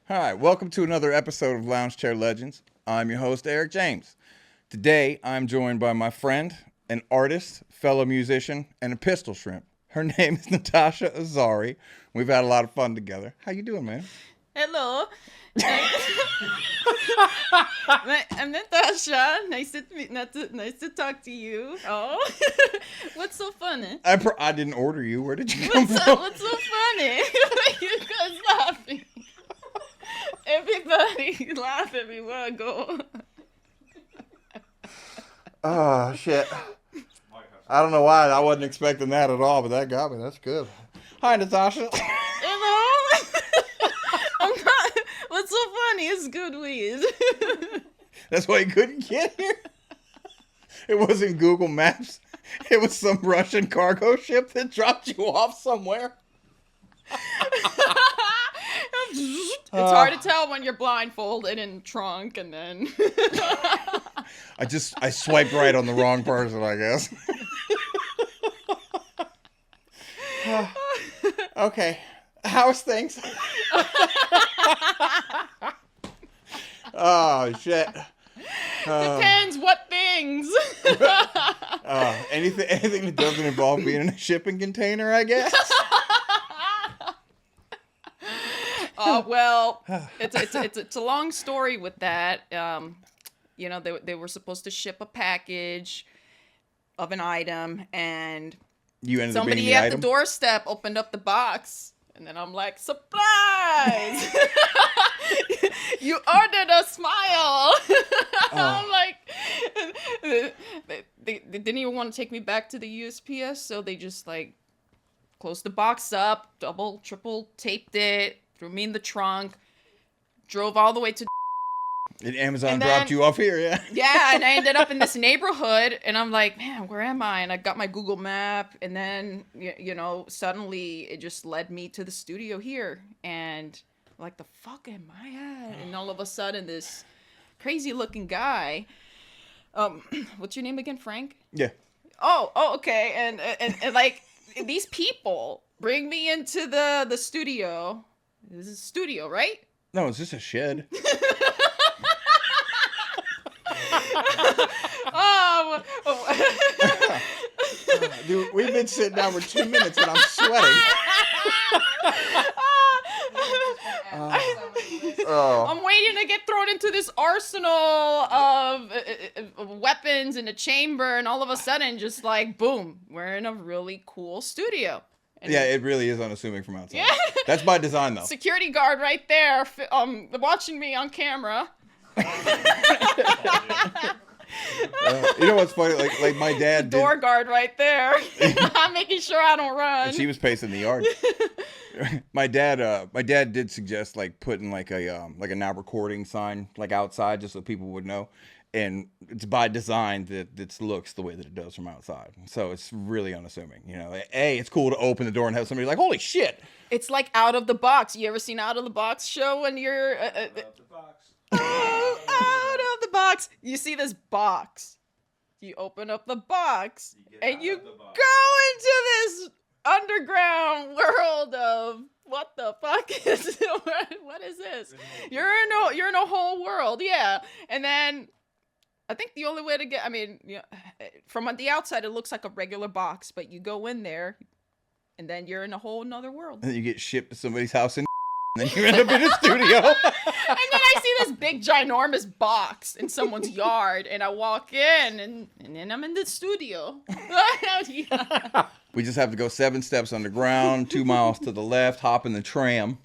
Hi, welcome to another episode of Lounge Chair Legends. I'm your host, Eric James. Today, I'm joined by my friend, an artist, fellow musician, and a pistol shrimp. Her name is Natasha Azari. We've had a lot of fun together. How you doing, man? Hello. I'm Natasha. Nice to talk to you. Oh, what's so funny? I didn't order you. Where did you come from? What's so funny? You guys laughing. Everybody laugh everywhere I go. Oh, shit. I don't know why. I wasn't expecting that at all, but that got me. That's good. Hi, Natasha. Hello. I'm not. What's so funny? It's good weed. That's why you couldn't get here? It wasn't Google Maps. It was some Russian cargo ship that dropped you off somewhere. It's hard to tell when you're blindfolded in trunk, and then I swiped right on the wrong person, I guess. Okay, how's things? Oh shit. Depends what things. Anything that doesn't involve being in a shipping container, I guess. Well, it's a long story with that. They were supposed to ship a package of an item, and You ended up somebody being the at item? the doorstep opened up the box, and then I'm like, surprise! You ordered a smile. I'm like, they didn't even want to take me back to the USPS, so they just like closed the box up, double, triple taped it, threw me in the trunk, drove all the way to And Amazon and dropped then- you off here, yeah? yeah, and I ended up in this neighborhood, and I'm like, man, where am I? And I got my Google map, and then suddenly it just led me to the studio here, and I'm like, the fuck am I at? And all of a sudden, this crazy looking guy, what's your name again, Frank? Yeah. Oh, okay, and like these people bring me into the studio. This is a studio, right? No, it's just a shed. Oh. Dude, we've been sitting down for 2 minutes and I'm sweating. I'm waiting to get thrown into this arsenal of weapons in a chamber, and all of a sudden, just like, boom, we're in a really cool studio. And Yeah, it really is unassuming from outside. Yeah. That's by design, though. security guard right there, watching me on camera. You know what's funny? Like my dad Door did. guard right there. I'm making sure I don't run. She was pacing the yard. My dad did suggest like putting like a now recording sign like outside just so people would know. And it's by design that it looks the way that it does from outside. So it's really unassuming. It's cool to open the door and have somebody like, holy shit. It's like Out of the Box. You ever seen Out of the Box show when you're Out the box. out of the box? You see this box. You open up the box You get and out you of the box. go into this underground world of what the fuck is what is this? You're in a whole world, yeah. And then I think the only way to get, from the outside, it looks like a regular box, but you go in there, and then you're in a whole nother world. And then you get shipped to somebody's house and then you end up in a studio. And then I see this big, ginormous box in someone's yard, and I walk in, and then I'm in the studio. Yeah. We just have to go 7 steps underground, 2 miles to the left, hop in the tram,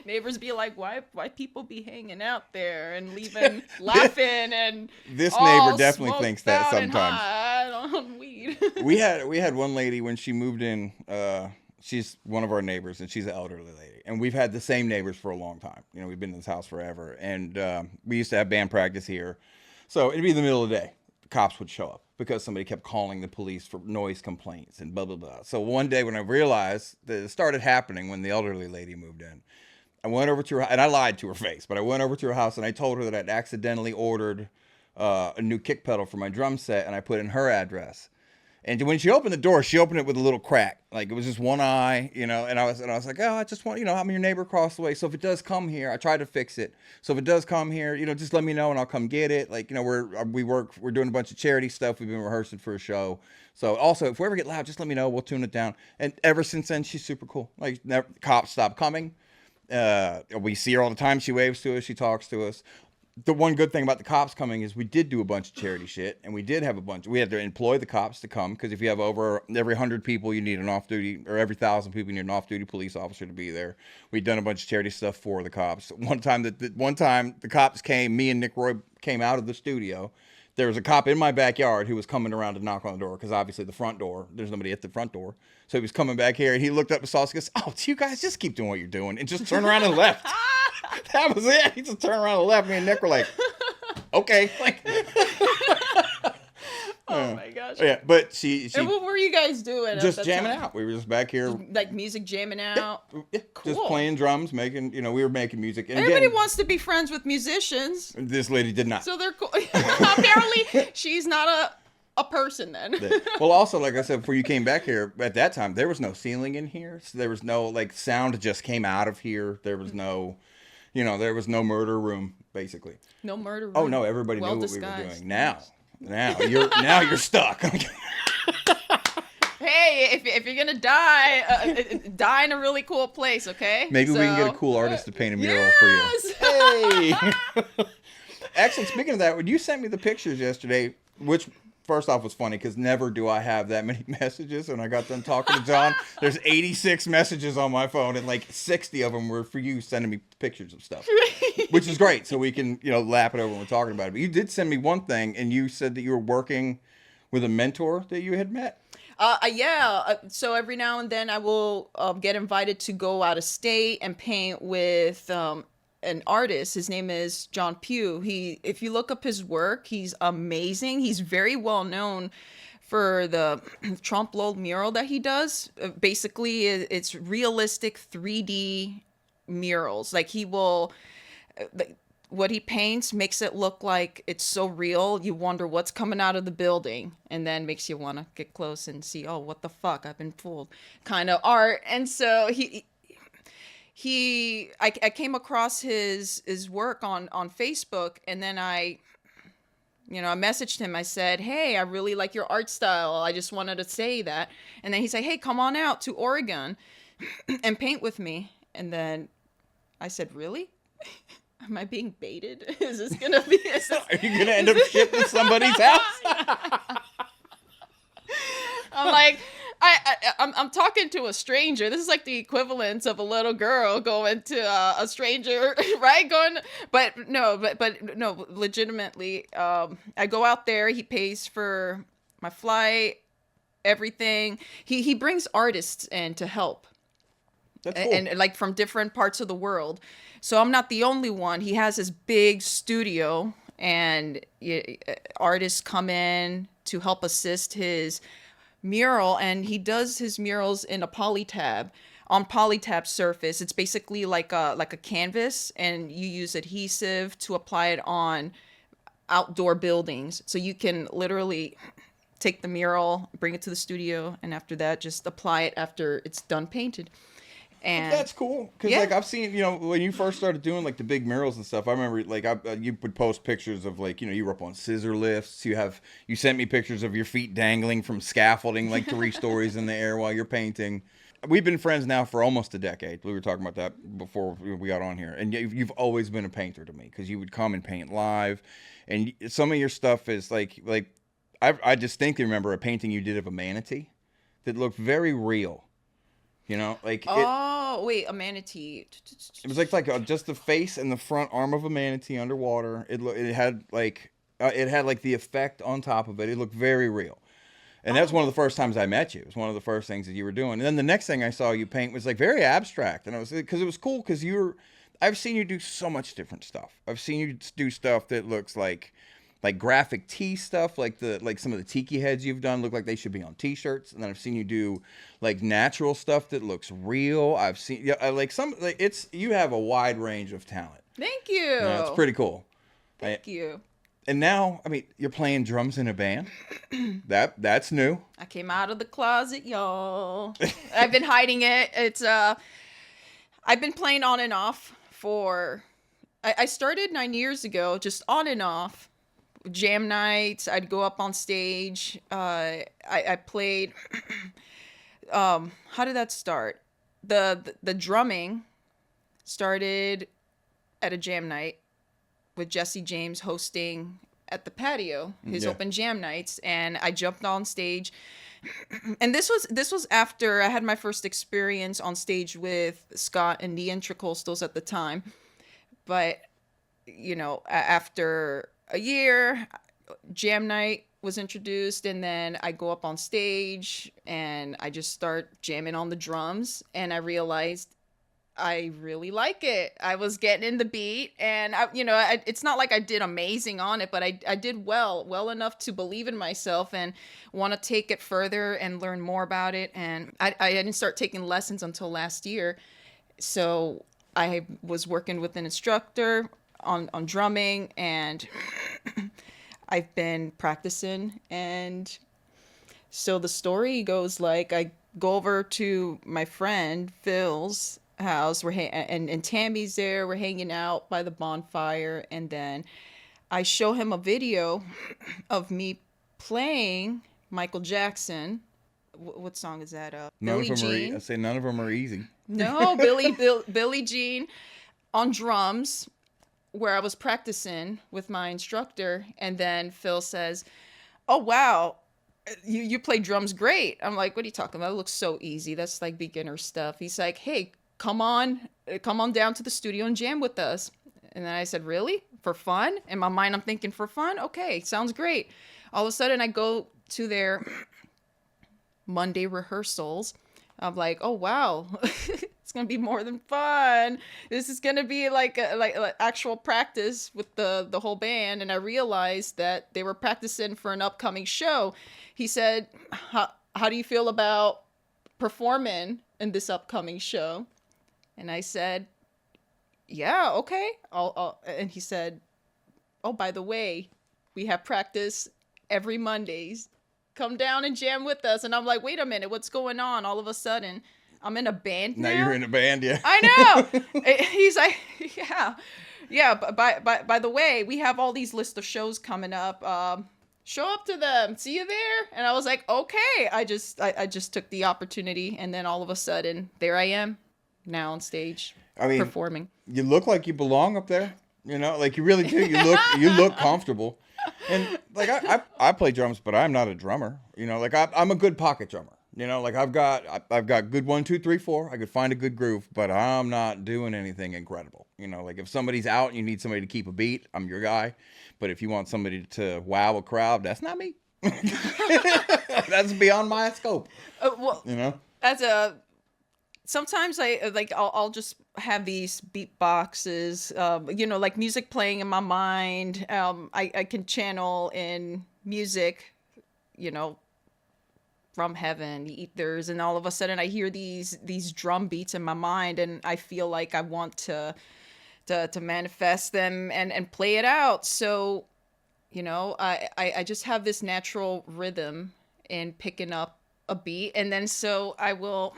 Neighbors be like, why people be hanging out there and leaving, laughing, and This all neighbor definitely smoked thinks that out and sometimes. high on weed. We had one lady when she moved in. She's one of our neighbors, and she's an elderly lady. And we've had the same neighbors for a long time. We've been in this house forever. And we used to have band practice here. So it'd be the middle of the day. The cops would show up because somebody kept calling the police for noise complaints and blah, blah, blah. So one day when I realized that it started happening when the elderly lady moved in, I went over to her, and I lied to her face, but I went over to her house and I told her that I'd accidentally ordered a new kick pedal for my drum set, and I put in her address. And when she opened the door, she opened it with a little crack. Like it was just one eye, you know, and I was like, oh, I just want, you know, I'm your neighbor across the way. So if it does come here, I try to fix it. So if it does come here, you know, just let me know and I'll come get it. Like, you know, we're doing a bunch of charity stuff. We've been rehearsing for a show. So also, if we ever get loud, just let me know. We'll tune it down. And ever since then, she's super cool. Like, never, cops stopped coming. We see her all the time. She waves to us. She talks to us. The one good thing about the cops coming is we did do a bunch of charity shit, and we did have we had to employ the cops to come, because if you have over every 100 people, you need an off-duty, or every 1,000 people, you need an off-duty police officer to be there. We'd done a bunch of charity stuff for the cops. One time the cops came, me and Nick Roy came out of the studio. There was a cop in my backyard who was coming around to knock on the door, because obviously the front door, there's nobody at the front door. So he was coming back here, and he looked up and saw us and goes, oh, it's you guys, just keep doing what you're doing, and just turn around and left. That was it. He just turned around and left. Me and Nick were like, okay. Like, oh my gosh. Yeah, but she and what were you guys doing? Just jamming out. We were just back here. Like music jamming out? Yeah, cool. Just playing drums, we were making music. And everybody again, wants to be friends with musicians. This lady did not. So they're cool. Apparently, she's not a person then. Well, also, like I said, before you came back here, at that time, there was no ceiling in here. So there was no, like, sound just came out of here. There was no... You know, there was no murder room, basically. No murder room. Oh no, everybody well knew what disguised. we were doing. Now you're stuck. Hey, if you're gonna die, die in a really cool place, okay? Maybe we can get a cool artist to paint a mural for you. Hey. Actually, speaking of that, when you sent me the pictures yesterday, which first off was funny because never do I have that many messages. When I got done talking to John, there's 86 messages on my phone, and like 60 of them were for you sending me pictures of stuff, which is great. So we can, lap it over when we're talking about it. But you did send me one thing, and you said that you were working with a mentor that you had met. Yeah. So every now and then I will get invited to go out of state and paint with an artist. His name is John Pugh. If you look up his work, he's amazing. He's very well known for the Trump Lowell mural that he does. Basically, it's realistic 3D murals. Like he will, what he paints makes it look like it's so real. You wonder what's coming out of the building, and then makes you want to get close and see, oh, what the fuck? I've been fooled kind of art. And so I came across his work on Facebook, and then I messaged him. I said, hey, I really like your art style. I just wanted to say that. And then he said, hey, come on out to Oregon and paint with me. And then I said, really? Am I being baited? Is this going to be... Are you going to end up shipped to somebody's house? I'm like... I'm talking to a stranger. This is like the equivalent of a little girl going to a stranger, right? But no, legitimately, I go out there. He pays for my flight, everything. He brings artists in to help. That's cool. And like from different parts of the world. So I'm not the only one. He has his big studio, and artists come in to help assist his mural, and he does his murals in a polytab surface. It's basically like a canvas, and you use adhesive to apply it on outdoor buildings. So you can literally take the mural, bring it to the studio, and after that just apply it after it's done painted. And that's cool, because like I've seen, when you first started doing like the big murals and stuff, I remember like you would post pictures of like, you were up on scissor lifts. You sent me pictures of your feet dangling from scaffolding like 3 stories in the air while you're painting. We've been friends now for almost a decade. We were talking about that before we got on here, and you've always been a painter to me, because you would come and paint live, and some of your stuff is like I distinctly remember a painting you did of a manatee that looked very real. Wait, a manatee. It was like just the face and the front arm of a manatee underwater. It had like the effect on top of it. It looked very real, and that's one of the first times I met you. It was one of the first things that you were doing. And then the next thing I saw you paint was like very abstract, and it was cool because I've seen you do so much different stuff. I've seen you do stuff that looks like graphic tee stuff, like some of the tiki heads you've done look like they should be on t-shirts. And then I've seen you do like natural stuff that looks real. I've seen you have a wide range of talent. Thank you. It's pretty cool. Thank you. And now, I mean, you're playing drums in a band. That's new. I came out of the closet, y'all. I've been hiding it. I've been playing on and off for. I started 9 years ago, just on and off. Jam nights. I'd go up on stage. I played. How did that start? The drumming started at a jam night with Jesse James hosting at the patio, his open jam nights, and I jumped on stage. And this was after I had my first experience on stage with Scott and theatrical stills at the time. But after a year, jam night was introduced, and then I go up on stage and I just start jamming on the drums, and I realized I really like it. I was getting in the beat, and it's not like I did amazing on it, but I did well enough to believe in myself and want to take it further and learn more about it. And I didn't start taking lessons until last year. So I was working with an instructor on drumming, and I've been practicing. And so the story goes like, I go over to my friend Phil's house, and Tammy's there, we're hanging out by the bonfire, and then I show him a video of me playing Michael Jackson. What song is that? Billie Jean. I say none of them are easy. No, Billie Jean on drums, where I was practicing with my instructor, and then Phil says, "Oh wow, you play drums great." I'm like, "What are you talking about? It looks so easy. That's like beginner stuff." He's like, "Hey, come on down to the studio and jam with us." And then I said, "Really? For fun?" In my mind, I'm thinking, for fun? Okay, sounds great. All of a sudden, I go to their Monday rehearsals. I'm like, "Oh, wow. It's going to be more than fun. This is going to be like actual practice with the whole band." And I realized that they were practicing for an upcoming show. He said, how do you feel about performing in this upcoming show? And I said, "Yeah, okay." And he said, "Oh, by the way, we have practice every Mondays. Come down and jam with us." And I'm like, "Wait a minute, what's going on?" All of a sudden, I'm in a band now. Now you're in a band, yeah. I know. He's like, yeah. But by the way, we have all these list of shows coming up. Show up to them. See you there. And I was like, okay. I just took the opportunity, and then all of a sudden, there I am, now on stage, performing. You look like you belong up there. Like you really do. You look comfortable. And like I play drums, but I'm not a drummer. Like I'm a good pocket drummer. Like I've got good 1, 2, 3, 4. I could find a good groove, but I'm not doing anything incredible. Like if somebody's out and you need somebody to keep a beat, I'm your guy. But if you want somebody to wow a crowd, that's not me. That's beyond my scope. Sometimes I'll just have these beat boxes, like music playing in my mind. I can channel in music, from heaven, the ethers, and all of a sudden I hear these drum beats in my mind, and I feel like I want to manifest them and play it out. So, I just have this natural rhythm in picking up a beat, and then so I will.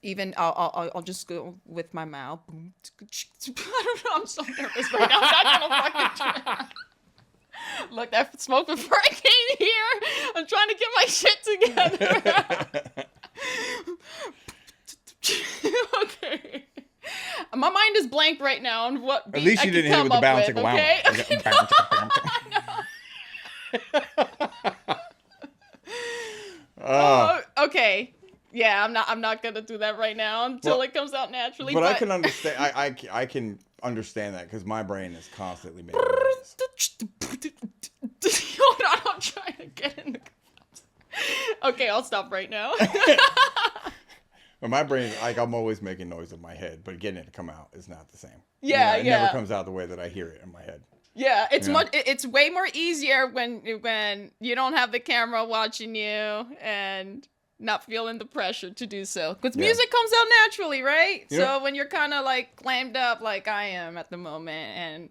Even I'll just go with my mouth. I don't know. I'm so nervous right now. I'm not gonna fucking try. Look, I smoked before I came here. I'm trying to get my shit together. Okay. My mind is blank right now on what beat At least you didn't hit it with the bounce like okay? Okay. Yeah, I'm not gonna do that right now until it comes out naturally. But I can understand. I can understand that because my brain is constantly making noises. Hold on, I'm trying to get in the. Okay, I'll stop right now. But my brain, I'm always making noise in my head, but getting it to come out is not the same. Yeah, it never comes out the way that I hear it in my head. Yeah, it's way more easier when you don't have the camera watching you and not feeling the pressure to do so. Because music comes out naturally, right? Yeah. So when you're kind of like clammed up like I am at the moment, and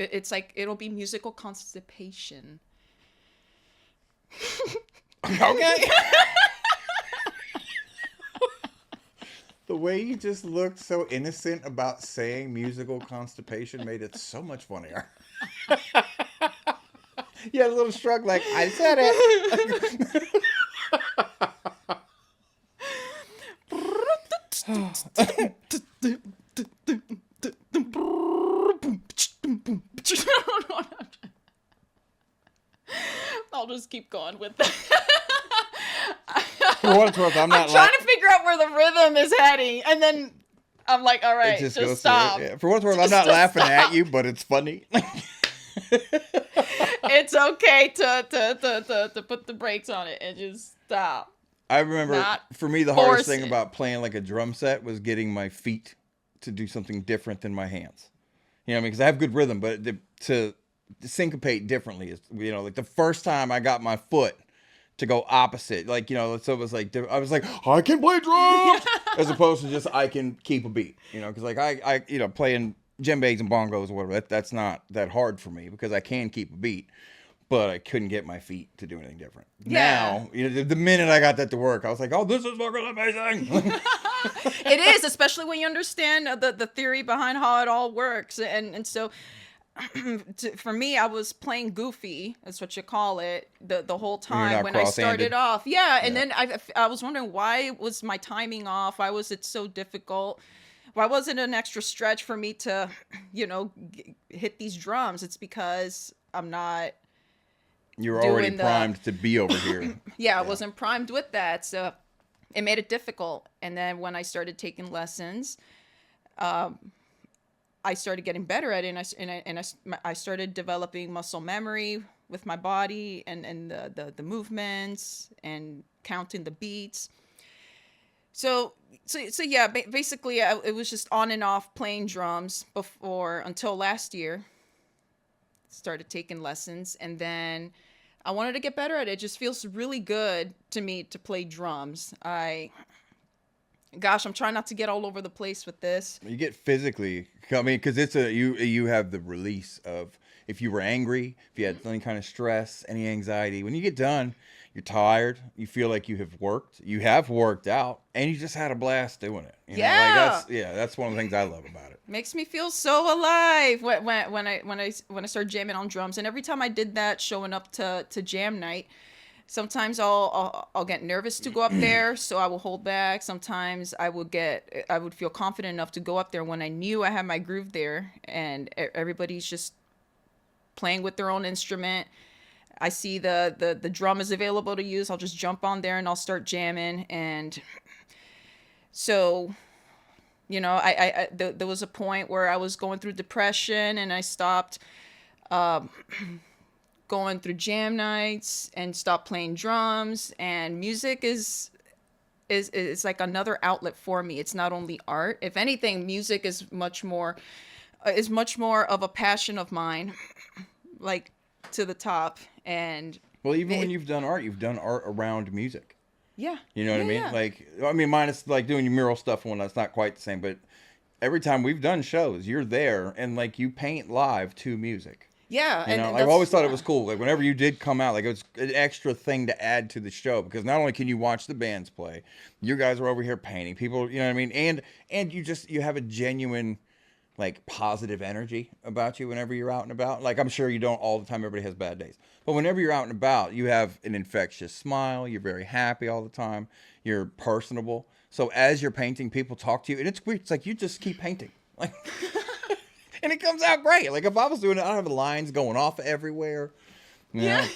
It's like it'll be musical constipation. Okay. The way you just looked so innocent about saying musical constipation made it so much funnier. You had a little shrug like, I said it. I'll just keep going with that. For what it's worth, I'm not trying to figure out where the rhythm is heading, and then I'm like, all right, just stop. Yeah. For what it's worth, I'm not laughing at you, but it's funny. It's okay to put the brakes on it and just stop. I remember, Not for me, the hardest thing it. about playing like a drum set was getting my feet to do something different than my hands. You know what I mean? Because I have good rhythm, but to syncopate differently is, you know, like the first time I got my foot to go opposite, like, you know, so it was like, I was like, I can play drums, as opposed to just, I can keep a beat, you know, because like I, you know, playing djembes and bongos or whatever, that's not that hard for me because I can keep a beat, but I couldn't get my feet to do anything different. Yeah. Now, you know, the minute I got that to work, I was like, oh, this is fucking amazing. It is, especially when you understand the theory behind how it all works. And so for me, I was playing goofy, that's what you call it, the whole time when I started off. Yeah, and then I was wondering, why was my timing off? Why was it so difficult? Why wasn't it an extra stretch for me to, you know, hit these drums? It's because I'm not... You're already primed to be over here. Yeah, I wasn't primed with that, so it made it difficult. And then when I started taking lessons, I started getting better at it, and I started developing muscle memory with my body and the movements and counting the beats. So yeah, basically it was just on and off playing drums until last year. Started taking lessons, and then I wanted to get better at it. It just feels really good to me to play drums. Gosh, I'm trying not to get all over the place with this. You get physically, I mean, because it's you have the release of, if you were angry, if you had any kind of stress, any anxiety, when you get done, you're tired, you feel like you have worked out, and you just had a blast doing it. You know? Like that's one of the things I love about it. Makes me feel so alive when I start jamming on drums. And every time I did that, showing up to jam night, sometimes I'll get nervous to go up there, so I will hold back. Sometimes I would feel confident enough to go up there when I knew I had my groove there, and everybody's just playing with their own instrument. I see the drum is available to use. I'll just jump on there and I'll start jamming. And so, you know, there was a point where I was going through depression, and I stopped going through jam nights and stopped playing drums. And music is like another outlet for me. It's not only art. If anything, music is much more of a passion of mine, like to the top. And well, even when you've done art around music. Yeah. You know what I mean? Yeah. Like, I mean, minus like doing your mural stuff and that's not quite the same, but every time we've done shows, you're there and like you paint live to music. Yeah. You know, I've always thought it was cool. Like whenever you did come out, like it was an extra thing to add to the show, because not only can you watch the bands play, you guys are over here painting people, you know what I mean? And you have a genuine, like, positive energy about you whenever you're out and about. Like, I'm sure you don't all the time. Everybody has bad days. But whenever you're out and about, you have an infectious smile. You're very happy all the time. You're personable. So as you're painting, people talk to you. And it's weird. It's like you just keep painting. Like, and it comes out great. Like, if I was doing it, I'd have lines going off everywhere. You know?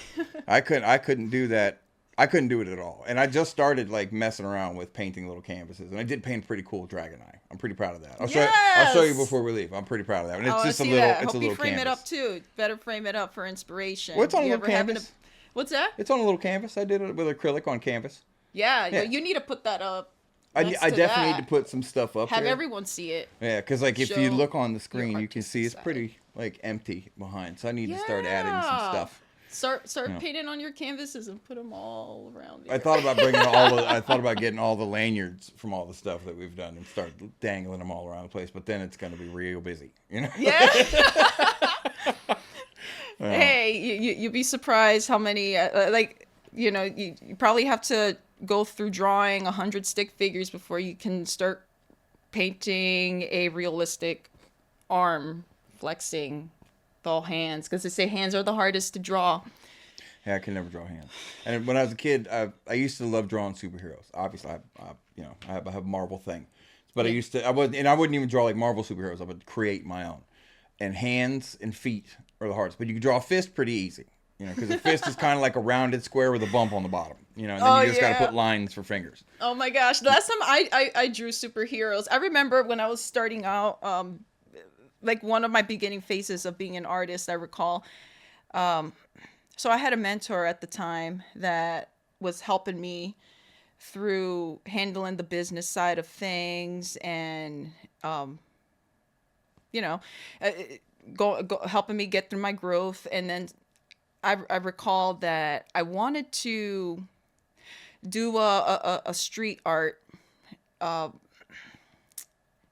I couldn't do that. I couldn't do it at all. And I just started like messing around with painting little canvases. And I did paint a pretty cool dragon eye. I'm pretty proud of that. I'll show you before we leave. I'm pretty proud of that. And it's just a little that. It's Hope a little you frame canvas. it up too. Better frame it up for inspiration. Well, it's on a little canvas. What's that? It's on a little canvas. I did it with acrylic on canvas. Yeah. You need to put that up. I definitely need to put some stuff up Have there. everyone see it. Yeah, because like if you look on the screen, you can see it's pretty like empty behind. So I need to start adding some stuff. Start painting on your canvases and put them all around. I thought about bringing I thought about getting all the lanyards from all the stuff that we've done and start dangling them all around the place. But then it's going to be real busy, you know. Yeah. Hey, you'd be surprised how many you probably have to go through drawing 100 stick figures before you can start painting a realistic arm flexing with all hands, because they say hands are the hardest to draw. Yeah, I can never draw hands. And when I was a kid, I used to love drawing superheroes. Obviously, I have a Marvel thing, but I wouldn't even draw like Marvel superheroes. I would create my own. And hands and feet are the hardest, but you can draw a fist pretty easy, you know, because a fist is kind of like a rounded square with a bump on the bottom, you know, and then you just got to put lines for fingers. Oh my gosh, the last time I drew superheroes, I remember when I was starting out, like one of my beginning phases of being an artist, I recall. So I had a mentor at the time that was helping me through handling the business side of things and, helping me get through my growth. And then I recall that I wanted to do a street art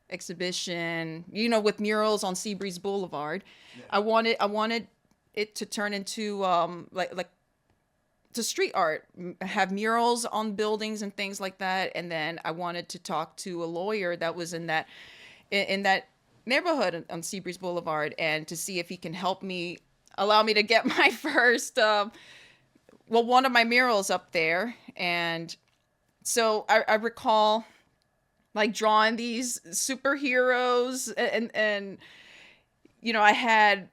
exhibition, with murals on Seabreeze Boulevard. Yeah. I wanted it to turn into like to street art, have murals on buildings and things like that. And then I wanted to talk to a lawyer that was in that neighborhood on Seabreeze Boulevard, and to see if he can allow me to get my first one of my murals up there. And so I recall like drawing these superheroes, and I had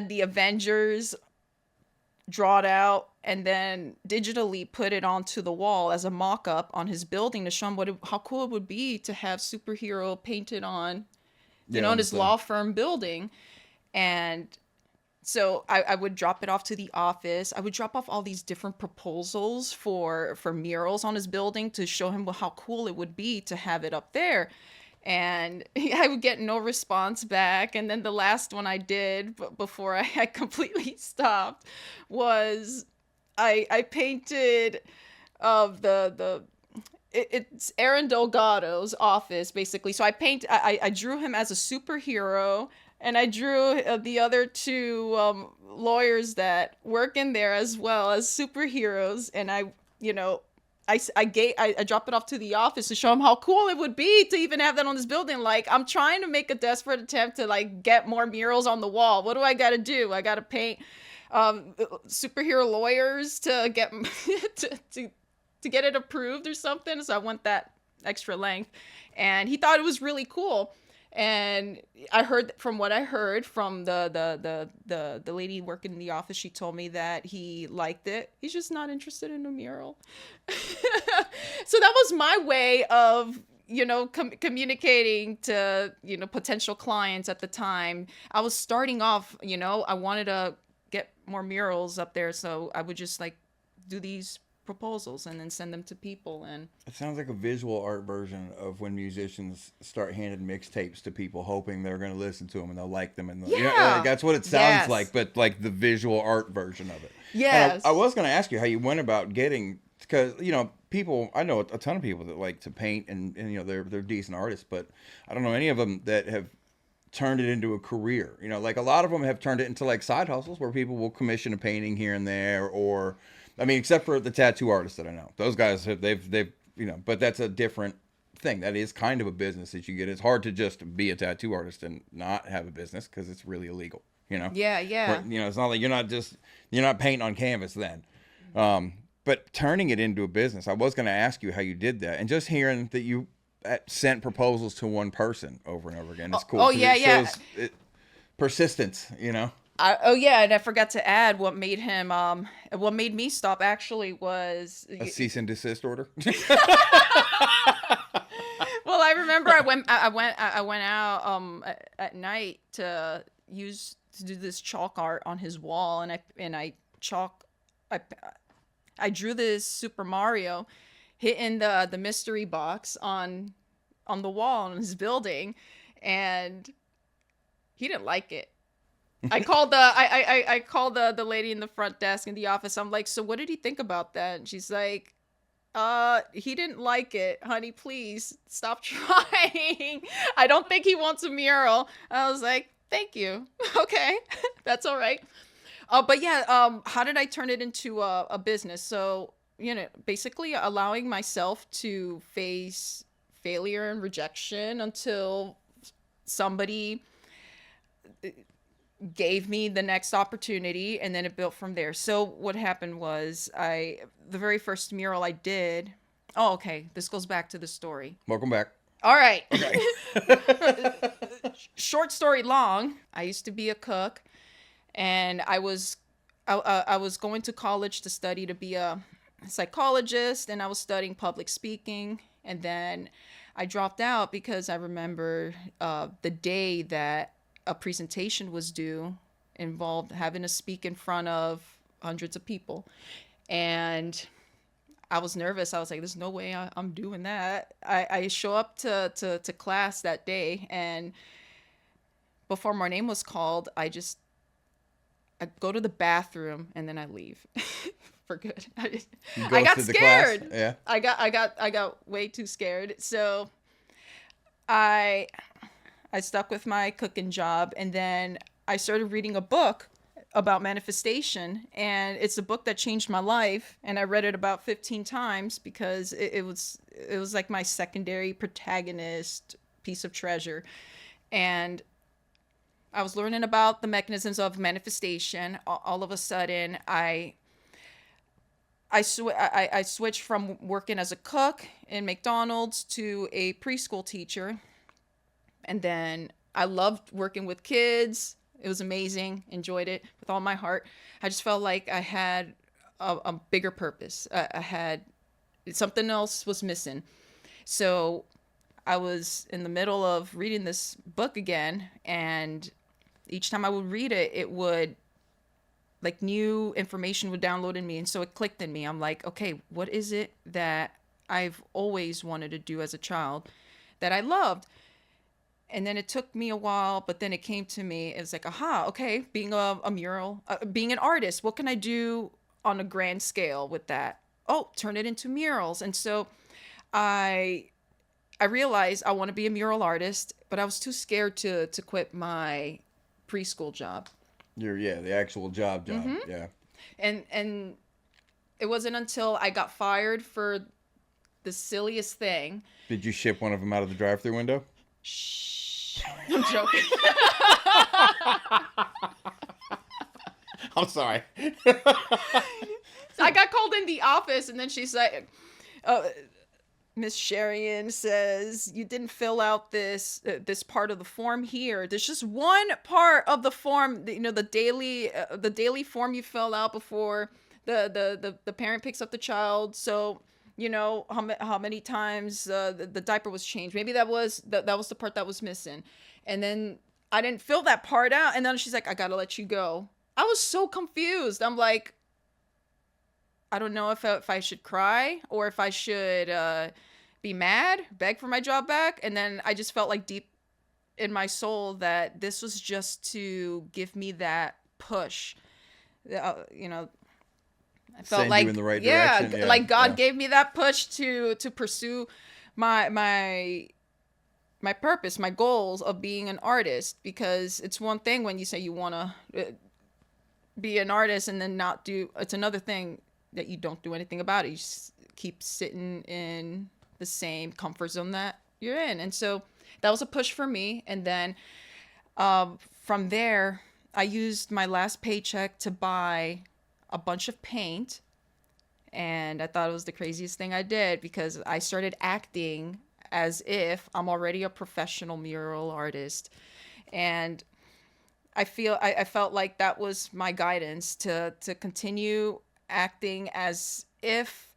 the Avengers drawn out and then digitally put it onto the wall as a mock-up on his building to show him how cool it would be to have superhero painted on, in his law firm building. And so I would drop it off to the office. I would drop off all these different proposals for murals on his building to show him how cool it would be to have it up there. And I would get no response back. And then the last one I did before I had completely stopped was I painted it's Aaron Delgado's office, basically. So I drew him as a superhero, and I drew the other two lawyers that work in there as well as superheroes. And I dropped it off to the office to show him how cool it would be to even have that on this building. Like, I'm trying to make a desperate attempt to like get more murals on the wall. What do I got to do? I got to paint superhero lawyers to get to get it approved or something. So I went that extra length, and he thought it was really cool. And I heard from the lady working in the office, she told me that he liked it. He's just not interested in a mural. So that was my way of, communicating to, potential clients at the time. I was starting off, I wanted to get more murals up there. So I would just like do these proposals and then send them to people. And it sounds like a visual art version of when musicians start handing mixtapes to people, hoping they're going to listen to them and they'll like them, and that's what it sounds like, but like the visual art version of it. Yes. I was going to ask you how you went about getting, because people, I know a ton of people that like to paint, and they're decent artists, but I don't know any of them that have turned it into a career. Like a lot of them have turned it into like side hustles where people will commission a painting here and there, or except for the tattoo artists that I know. Those guys, they've but that's a different thing. That is kind of a business that you get. It's hard to just be a tattoo artist and not have a business, because it's really illegal, Yeah. Where, it's not like you're not painting on canvas then. But turning it into a business, I was going to ask you how you did that. And just hearing that you sent proposals to one person over and over again is cool. It shows persistence, and I forgot to add what made me stop actually was a cease and desist order. Well, I remember I went out at night to do this chalk art on his wall, and I drew this Super Mario hitting the mystery box on the wall in his building, and he didn't like it. I called I called the lady in the front desk in the office. I'm like, so what did he think about that? And she's like, he didn't like it, honey. Please stop trying. I don't think he wants a mural. I was like, thank you. Okay, that's all right. But yeah, how did I turn it into a business? So, basically allowing myself to face failure and rejection until somebody gave me the next opportunity, and then it built from there. So what happened was the very first mural I did. Oh, okay. This goes back to the story. Welcome back. All right. Okay. Short story long. I used to be a cook, and I was going to college to study to be a psychologist, and I was studying public speaking, and then I dropped out because I remember the day that a presentation was due involved having to speak in front of hundreds of people, and I was nervous. I was like, there's no way I'm doing that. I show up to class that day, and before my name was called, I go to the bathroom and then I leave for good. I got scared. Yeah. I got way too scared. So I stuck with my cooking job, and then I started reading a book about manifestation, and it's a book that changed my life, and I read it about 15 times because it was like my secondary protagonist piece of treasure. And I was learning about the mechanisms of manifestation. All of a sudden, I switched from working as a cook in McDonald's to a preschool teacher. And then I loved working with kids. It was amazing. Enjoyed it with all my heart. I just felt like I had a bigger purpose. I had something else was missing. So I was in the middle of reading this book again, and each time I would read it, it would, like, new information would download in me. And so it clicked in me. I'm like, okay, what is it that I've always wanted to do as a child that I loved? And then it took me a while, but then it came to me. It was like, aha, okay, being a mural, being an artist, what can I do on a grand scale with that? Oh, turn it into murals. And so I realized I want to be a mural artist, but I was too scared to quit my preschool job. The actual job. Mm-hmm. Yeah. And it wasn't until I got fired for the silliest thing. Did you ship one of them out of the drive-through window? Shh. I'm joking. I'm sorry. So I got called in the office, and then she's like, Miss Sherian says, you didn't fill out this part of the form here. There's just one part of the form, the daily form you fill out before the parent picks up the child. So, how many times the diaper was changed. Maybe that was the part that was missing. And then I didn't fill that part out. And then she's like, I got to let you go. I was so confused. I'm like, I don't know if I should cry or if I should be mad, beg for my job back. And then I just felt like deep in my soul that this was just to give me that push. I felt Send like you in the right direction. Yeah, like God gave me that push to pursue my purpose, my goals of being an artist. Because it's one thing when you say you want to be an artist and then not do. It's another thing that you don't do anything about it. You just keep sitting in the same comfort zone that you're in. And so that was a push for me. And then from there, I used my last paycheck to buy a bunch of paint. And I thought it was the craziest thing I did, because I started acting as if I'm already a professional mural artist. And I felt like that was my guidance to continue acting as if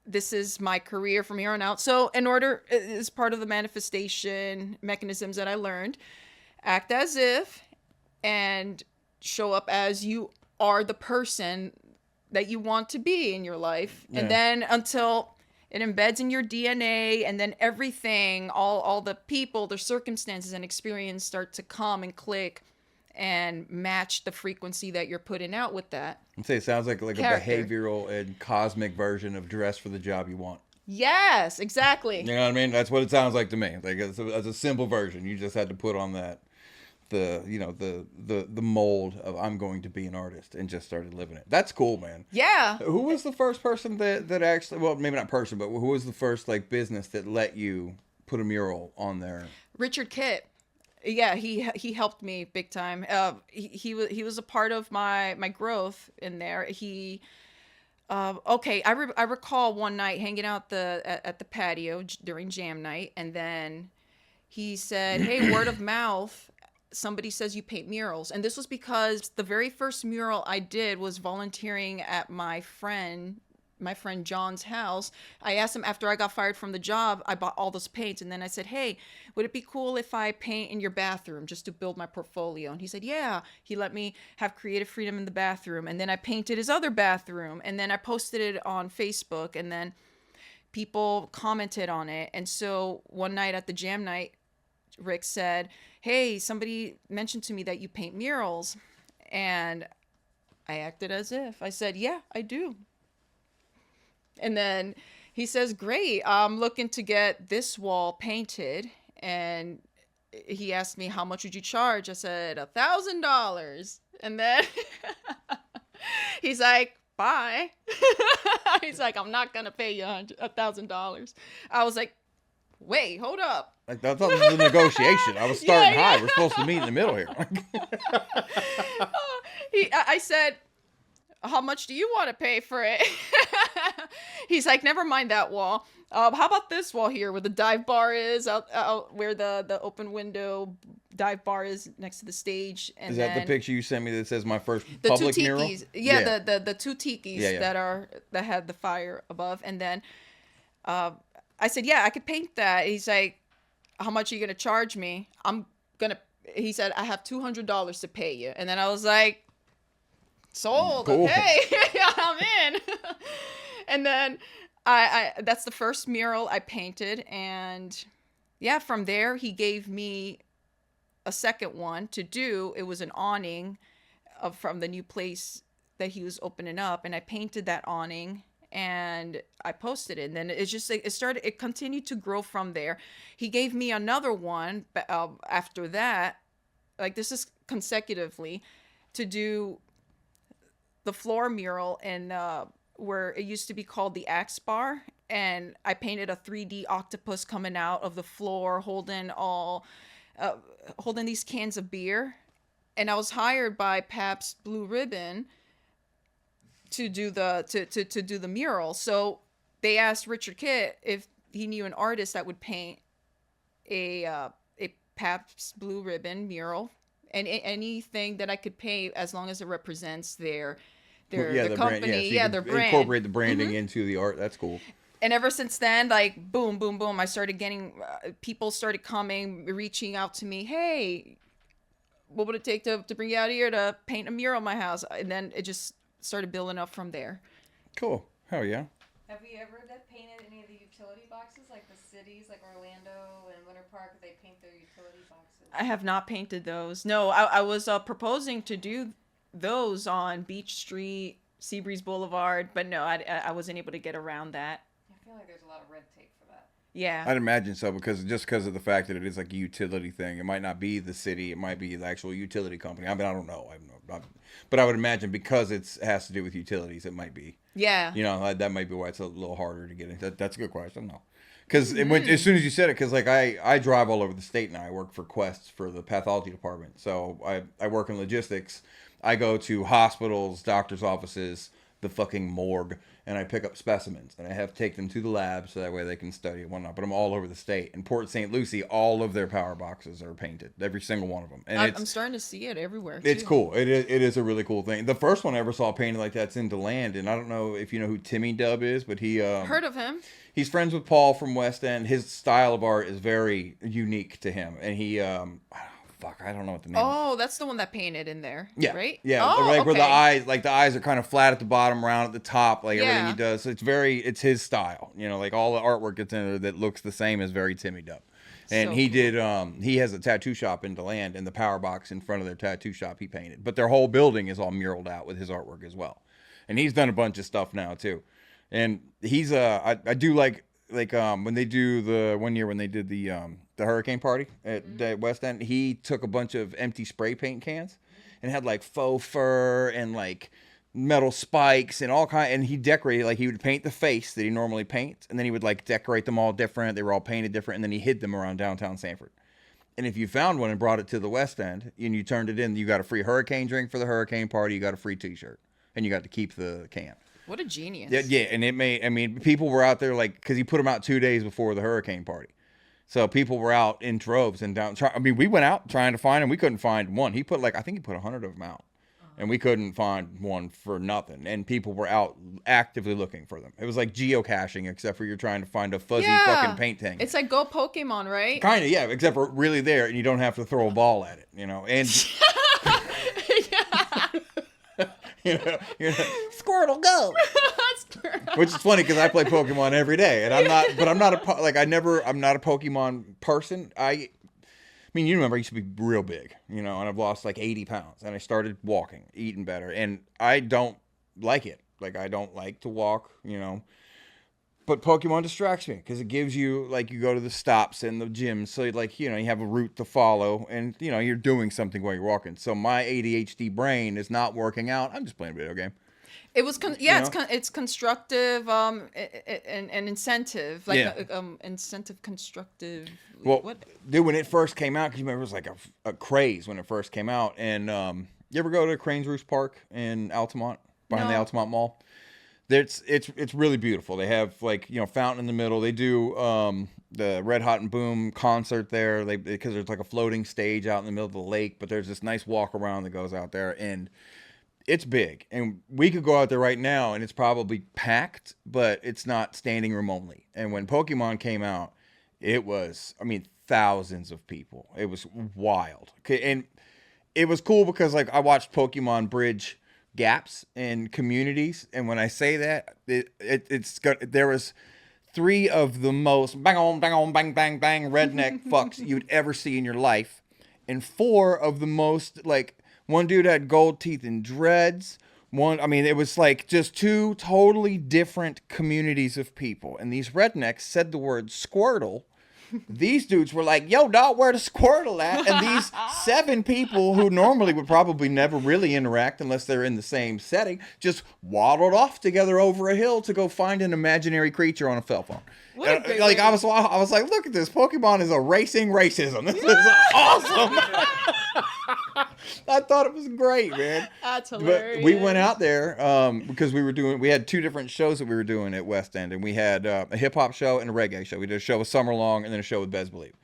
this is my career from here on out. So as part of the manifestation mechanisms that I learned, act as if and show up as you are the person that you want to be in your life. Yeah. And then until it embeds in your DNA, and then everything, all the people, the circumstances and experience start to come and click and match the frequency that you're putting out with that. I'd say it sounds like a character. behavioral and cosmic version of dress for the job you want. Yes, exactly. You know what I mean? That's what it sounds like to me. Like it's a simple version. You just had to put on the mold of I'm going to be an artist and just started living it. That's cool, man. Yeah. Who was the first person that actually, well, maybe not person, but who was the first like business that let you put a mural on there? Richard Kitt. Yeah, he helped me big time. He was a part of my growth in there. I recall one night hanging out at the patio during jam night, and then he said, "Hey, word of mouth, somebody says you paint murals." And this was because the very first mural I did was volunteering at my friend John's house. I asked him after I got fired from the job, I bought all those paints, and then I said, "Hey, would it be cool if I paint in your bathroom just to build my portfolio?" And he said, "Yeah." He let me have creative freedom in the bathroom, and then I painted his other bathroom, and then I posted it on Facebook, and then people commented on it. And so one night at the jam night, Rick said, "Hey, somebody mentioned to me that you paint murals." And I acted as if. I said, "Yeah, I do." And then he says, "Great, I'm looking to get this wall painted." And he asked me, "How much would you charge?" I said, $1,000. And then he's like, "Bye." He's like, "I'm not going to pay you $1,000. I was like, "Wait, hold up." Like I thought this was a negotiation. I was starting high. We're supposed to meet in the middle here. I said, "How much do you want to pay for it?" He's like, "Never mind that wall. How about this wall here where the dive bar is, out where the open window dive bar is next to the stage?" And is that the picture you sent me that says my first the public two mural? tikis. Yeah, the two tikis Yeah. that had the fire above. And then I said, "Yeah, I could paint that." He's like, "How much are you gonna charge me?" He said, "I have $200 to pay you." And then I was like, "Sold." Cool. Okay. I'm in. And then I that's the first mural I painted, and yeah, from there he gave me a second one to do. It was an awning from the new place that he was opening up, and I painted that awning and I posted it. And then it continued to grow from there. He gave me another one after that, like this is consecutively, to do the floor mural in where it used to be called the Axe Bar, and I painted a 3D octopus coming out of the floor holding these cans of beer. And I was hired by Pabst Blue Ribbon to do the mural. So they asked Richard Kitt if he knew an artist that would paint a Pabst Blue Ribbon mural, and anything that I could paint as long as it represents their company, brand. Their brand. Incorporate the branding into the art. That's cool. And ever since then, like boom, boom, boom, I started getting people started coming, reaching out to me. "Hey, what would it take to bring you out here to paint a mural in my house?" And then it just started building up from there. Cool. Hell yeah. Have you ever painted any of the utility boxes, like the cities, like Orlando and Winter Park? They paint their utility boxes. I have not painted those. No, I was proposing to do those on Beach Street, Seabreeze Boulevard, but no, I wasn't able to get around that. I feel like there's a lot of red tape for that. Yeah. I'd imagine so, because of the fact that it is like a utility thing. It might not be the city. It might be the actual utility company. I mean, I don't know. But I would imagine because it has to do with utilities, it might be. Yeah. You know, that might be why it's a little harder to get into. That's a good question. No. Because as soon as you said it, because like I drive all over the state now. I work for Quest for the pathology department. So I work in logistics. I go to hospitals, doctors' offices, the fucking morgue, and I pick up specimens, and I have to take them to the lab so that way they can study and whatnot. But I'm all over the state. In Port St. Lucie, all of their power boxes are painted, every single one of them. And I'm starting to see it everywhere, too. It's cool. It is a really cool thing. The first one I ever saw painted like that's in DeLand, and I don't know if you know who Timmy Dub is, but he... Heard of him. He's friends with Paul from West End. His style of art is very unique to him, and he... I don't know what the name is. Oh, that's the one that painted in there, right? Yeah, oh, like okay. where the eyes are kind of flat at the bottom, round at the top, like everything he does. So it's his style. You know, like all the artwork that's in there that looks the same is very Timmy Dub. And So he cool. did. He has a tattoo shop in DeLand, and the power box in front of their tattoo shop he painted. But their whole building is all muraled out with his artwork as well. And he's done a bunch of stuff now too. And he's I do like when they do the one year when they did the hurricane party at the West End, he took a bunch of empty spray paint cans and had like faux fur and like metal spikes and all kind, and he decorated, like he would paint the face that he normally paints, and then he would like decorate them all different. They were all painted different, and then he hid them around downtown Sanford. And if you found one and brought it to the West End and you turned it in, you got a free hurricane drink for the hurricane party, you got a free t-shirt, and you got to keep the can. What a genius. Yeah, and it made, I mean, people were out there like, because he put them out 2 days before the hurricane party. So people were out in droves and down. I mean, we went out trying to find them. We couldn't find one. He put like, I think he put 100 of them out. And we couldn't find one for nothing. And people were out actively looking for them. It was like geocaching, except for you're trying to find a fuzzy fucking paint thing. It's like Go Pokemon, right? Kind of, yeah. Except for really there, and you don't have to throw a ball at it, you know. And you know, Squirtle, go. Which is funny because I play Pokemon every day, and I'm not a Pokemon person. I mean, you remember I used to be real big, you know, and I've lost like 80 pounds, and I started walking, eating better, and I don't like it. Like, I don't like to walk, you know, but Pokemon distracts me because it gives you, like, you go to the stops and the gyms, so like, you know, you have a route to follow, and, you know, you're doing something while you're walking. So my ADHD brain is not working out. I'm just playing a video game. It was it's constructive and incentive, like incentive constructive. Well, dude, when it first came out, because you remember it was like a craze when it first came out. And you ever go to Cranes Roost Park in Altamont, behind the Altamont Mall? It's really beautiful. They have, like, you know, fountain in the middle. They do the Red Hot and Boom concert there. Because there's like a floating stage out in the middle of the lake, but there's this nice walk around that goes out there, and it's big. And we could go out there right now and it's probably packed, but it's not standing room only. And when Pokemon came out, it was, I mean, thousands of people. It was wild. And it was cool because, like, I watched Pokemon bridge gaps in communities. And when I say that, there was 3 of the most bang on, bang, bang, bang redneck fucks you'd ever see in your life. And 4 of the most, like, one dude had gold teeth and dreads. I mean, it was like just 2 totally different communities of people. And these rednecks said the word Squirtle. These dudes were like, yo, dog, where the Squirtle at? And these 7 people who normally would probably never really interact unless they're in the same setting just waddled off together over a hill to go find an imaginary creature on a cell phone. Like, I was like, look at this. Pokemon is erasing racism. This is awesome. I thought it was great, man. That's hilarious. But we went out there because we had 2 different shows that we were doing at West End, and we had a hip hop show and a reggae show. We did a show with Summerlong and then a show with Bez Believe.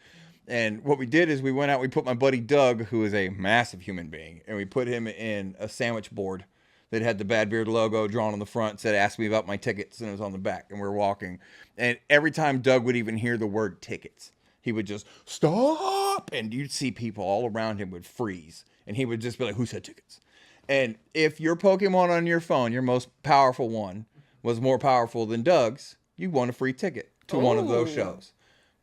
And what we did is we went out, we put my buddy Doug, who is a massive human being, and we put him in a sandwich board that had the Bad Beard logo drawn on the front, said, ask me about my tickets, and it was on the back, and we were walking. And every time Doug would even hear the word tickets, he would just stop, and you'd see people all around him would freeze, and he would just be like, who said tickets? And if your Pokemon on your phone, your most powerful one, was more powerful than Doug's, you won a free ticket to one of those shows.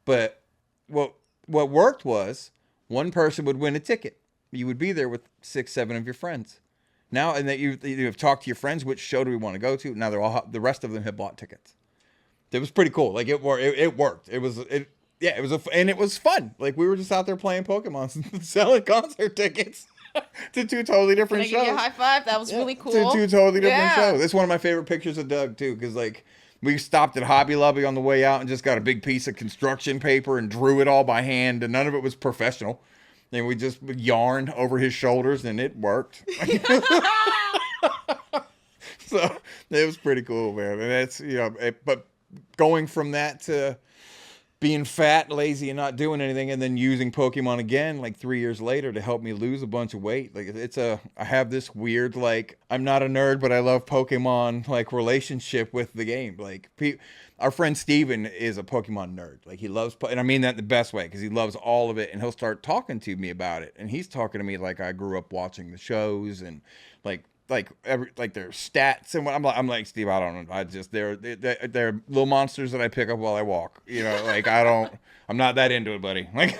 But what worked was one person would win a ticket. You would be there with 6, 7 of your friends. Now, and that you have talked to your friends, which show do we want to go to? Now the rest of them have bought tickets. It was pretty cool. Like, it worked. It was fun. Like, we were just out there playing Pokemon, selling concert tickets to 2 totally different shows. Can I give you a high five? That was really cool. To 2 totally different shows. It's one of my favorite pictures of Doug too, because, like, we stopped at Hobby Lobby on the way out and just got a big piece of construction paper and drew it all by hand, and none of it was professional. And we just yarned over his shoulders, and it worked. So it was pretty cool, man. And that's, you know, but going from that to being fat, lazy, and not doing anything, and then using Pokemon again like 3 years later to help me lose a bunch of weight. Like, I have this weird, like, I'm not a nerd, but I love Pokemon, like, relationship with the game. Like, our friend Steven is a Pokemon nerd. Like, he loves, and I mean that in the best way, because he loves all of it, and he'll start talking to me about it. And he's talking to me like I grew up watching the shows, and, like, like their stats and what I'm like Steve, I don't know. I just they're little monsters that I pick up while I walk. You know, like I'm not that into it, buddy. Like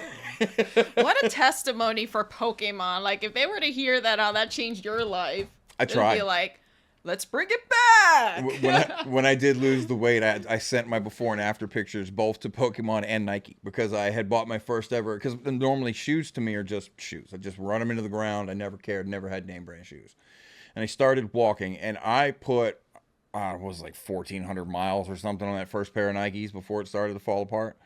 What a testimony for Pokemon. Like if they were to hear that, how that changed your life, I tried. They'd be like, let's bring it back. When I did lose the weight, I sent my before and after pictures both to Pokemon and Nike because I had bought my first ever. Because normally shoes to me are just shoes. I just run them into the ground. I never cared. Never had name brand shoes. And I started walking, and I put, it was like 1,400 miles or something on that first pair of Nikes before it started to fall apart.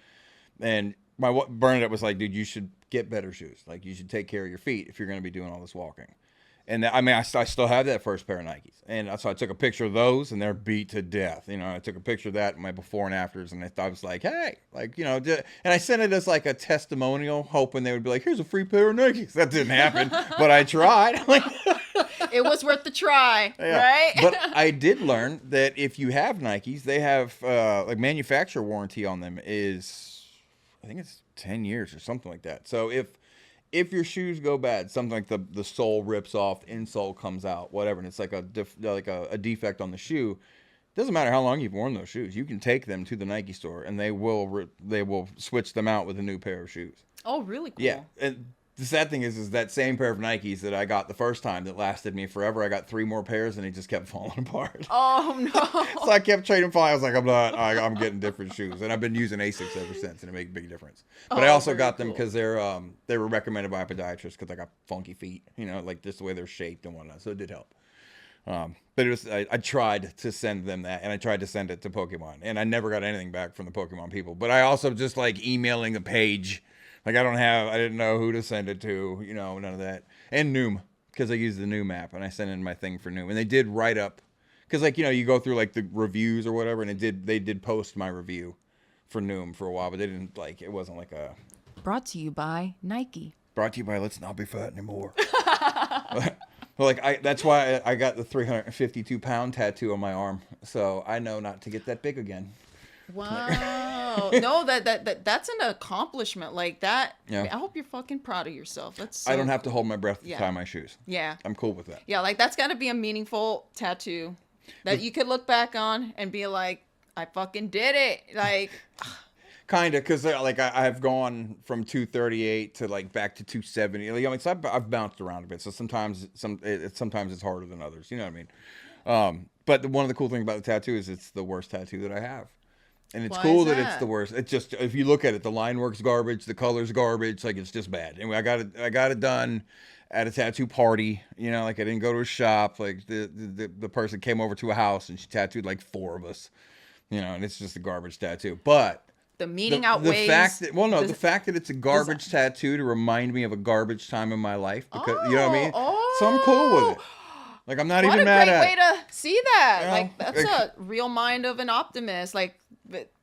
And Bernadette was like, dude, you should get better shoes. Like, you should take care of your feet if you're going to be doing all this walking. And I mean, I still have that first pair of Nikes. And so I took a picture of those, and they're beat to death. You know, I took a picture of that in my before and afters, and I was like, hey, like, you know, and I sent it as like a testimonial, hoping they would be like, here's a free pair of Nikes. That didn't happen, but I tried. It was worth the try, yeah. right? But I did learn that if you have Nikes, they have like manufacturer warranty on them is, I think it's 10 years or something like that. So if your shoes go bad, something like the sole rips off, the insole comes out, whatever, and it's like a defect on the shoe, doesn't matter how long you've worn those shoes. You can take them to the Nike store, and they will switch them out with a new pair of shoes. Oh, really cool. Yeah, and the sad thing is that same pair of Nikes that I got the first time that lasted me forever, I got 3 more pairs, and they just kept falling apart. Oh, no. So I kept trading file. I was like, I'm getting different shoes. And I've been using Asics ever since, and it makes a big difference. But I also got them because they were recommended by a podiatrist because I got funky feet, you know, like just the way they're shaped and whatnot. So it did help. But it was I tried to send them that, and I tried to send it to Pokemon, and I never got anything back from the Pokemon people. But I also just like emailing the page. Like I didn't know who to send it to, you know, none of that. And Noom, because I used the Noom app, and I sent in my thing for Noom, and they did write up, because like, you know, you go through like the reviews or whatever, and they did post my review for Noom for a while, but they didn't like, it wasn't like a Brought to you by Nike. Brought to you by Let's Not Be Fat Anymore. Like that's why I got the 352-pound tattoo on my arm, so I know not to get that big again. Wow. No, that's an accomplishment like that. Yeah. I hope you're fucking proud of yourself. That's I don't have to hold my breath to Yeah. tie my shoes. Yeah. I'm cool with that. Yeah, like that's got to be a meaningful tattoo that you could look back on and be like, I fucking did it. Like, Kind of, because like I've gone from 238 to like back to 270. Like, I mean, so I've bounced around a bit. So sometimes it's harder than others. You know what I mean? But one of the cool things about the tattoo is it's the worst tattoo that I have. And it's Why cool is that it's that? the worst. It's just, if you look at it, the line work's garbage, the color's garbage, like it's just bad. Anyway, I got it done at a tattoo party. You know, like I didn't go to a shop. Like the person came over to a house and she tattooed like 4 of us. You know, and it's just a garbage tattoo. But the meaning the outweighs. fact that the fact that it's a garbage tattoo to remind me of a garbage time in my life, because you know what I mean. So I'm cool with it. Like I'm not What even a mad great at way it. to see that. You know, Like that's like- a real mind of an optimist. Like,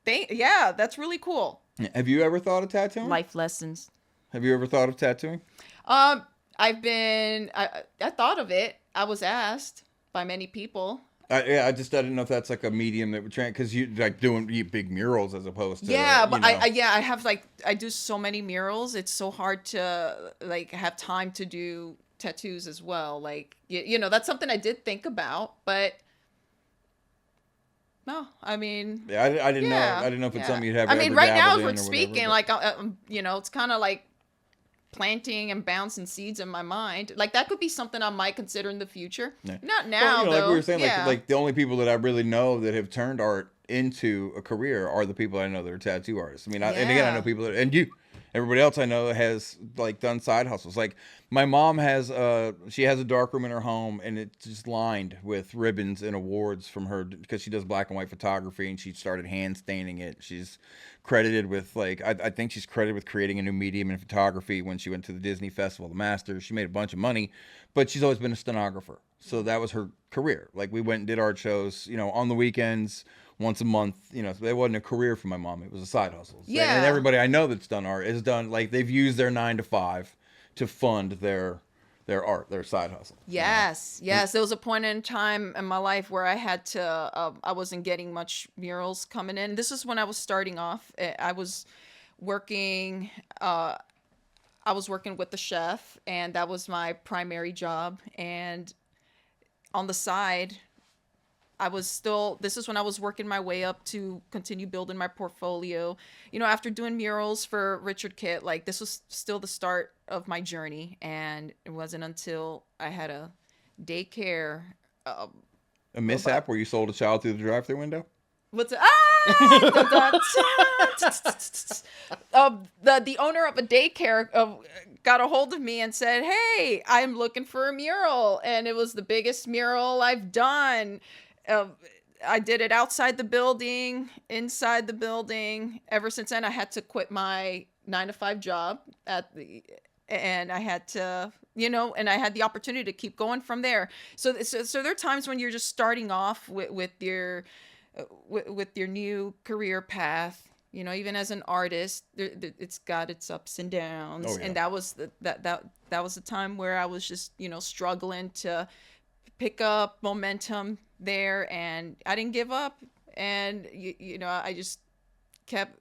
yeah, that's really cool. Have you ever thought of tattooing? Life lessons. Have you ever thought of tattooing? I thought of it. I was asked by many people. I didn't know if that's like a medium that would train, because you like doing big murals as opposed to But you know. I have like I do so many murals. It's so hard to like have time to do tattoos as well. Like you know, that's something I did think about, but no, I mean. Yeah, I didn't know. I didn't know if it's something you'd have. I mean, ever right now as dabbled we're in or speaking, whatever, like you know, it's kind of like planting and bouncing seeds in my mind. Like that could be something I might consider in the future. Yeah. Not now, well, you know, though. like we were saying, yeah. like the only people that I really know that have turned art into a career are the people I know that are tattoo artists. I mean, and again, I know people that, and everybody else I know has like done side hustles. Like my mom has she has a dark room in her home, and it's just lined with ribbons and awards from her, because she does black and white photography, and she started hand staining it. She's credited with like I think she's credited with creating a new medium in photography when she went to the Disney Festival, the Masters. She made a bunch of money, but she's always been a stenographer, so that was her career. Like we went and did art shows, you know, on the weekends, once a month. You know, so it wasn't a career for my mom, it was a side hustle. Yeah. And everybody I know that's done art has done, like, they've used their 9 to 5 to fund their art, their side hustle. Yes. There was a point in time in my life where I had to, I wasn't getting much murals coming in. This is when I was starting off. I was working with the chef, and that was my primary job. And on the side, this is when I was working my way up to continue building my portfolio. You know, after doing murals for Richard Kitt, like this was still the start of my journey. And it wasn't until I had a daycare. A mishap where you sold a child through the drive-through window? What's it? The owner of a daycare got a hold of me and said, "Hey, I'm looking for a mural," and it was the biggest mural I've done. I did it outside the building, inside the building. Ever since then, I had to quit my 9-to-5 job and I had to, and I had the opportunity to keep going from there. So there are times when you're just starting off with your new career path. Even as an artist, it's got its ups and downs. Oh, yeah. And that was that was the time where I was just struggling to pick up momentum there, and I didn't give up, and I just kept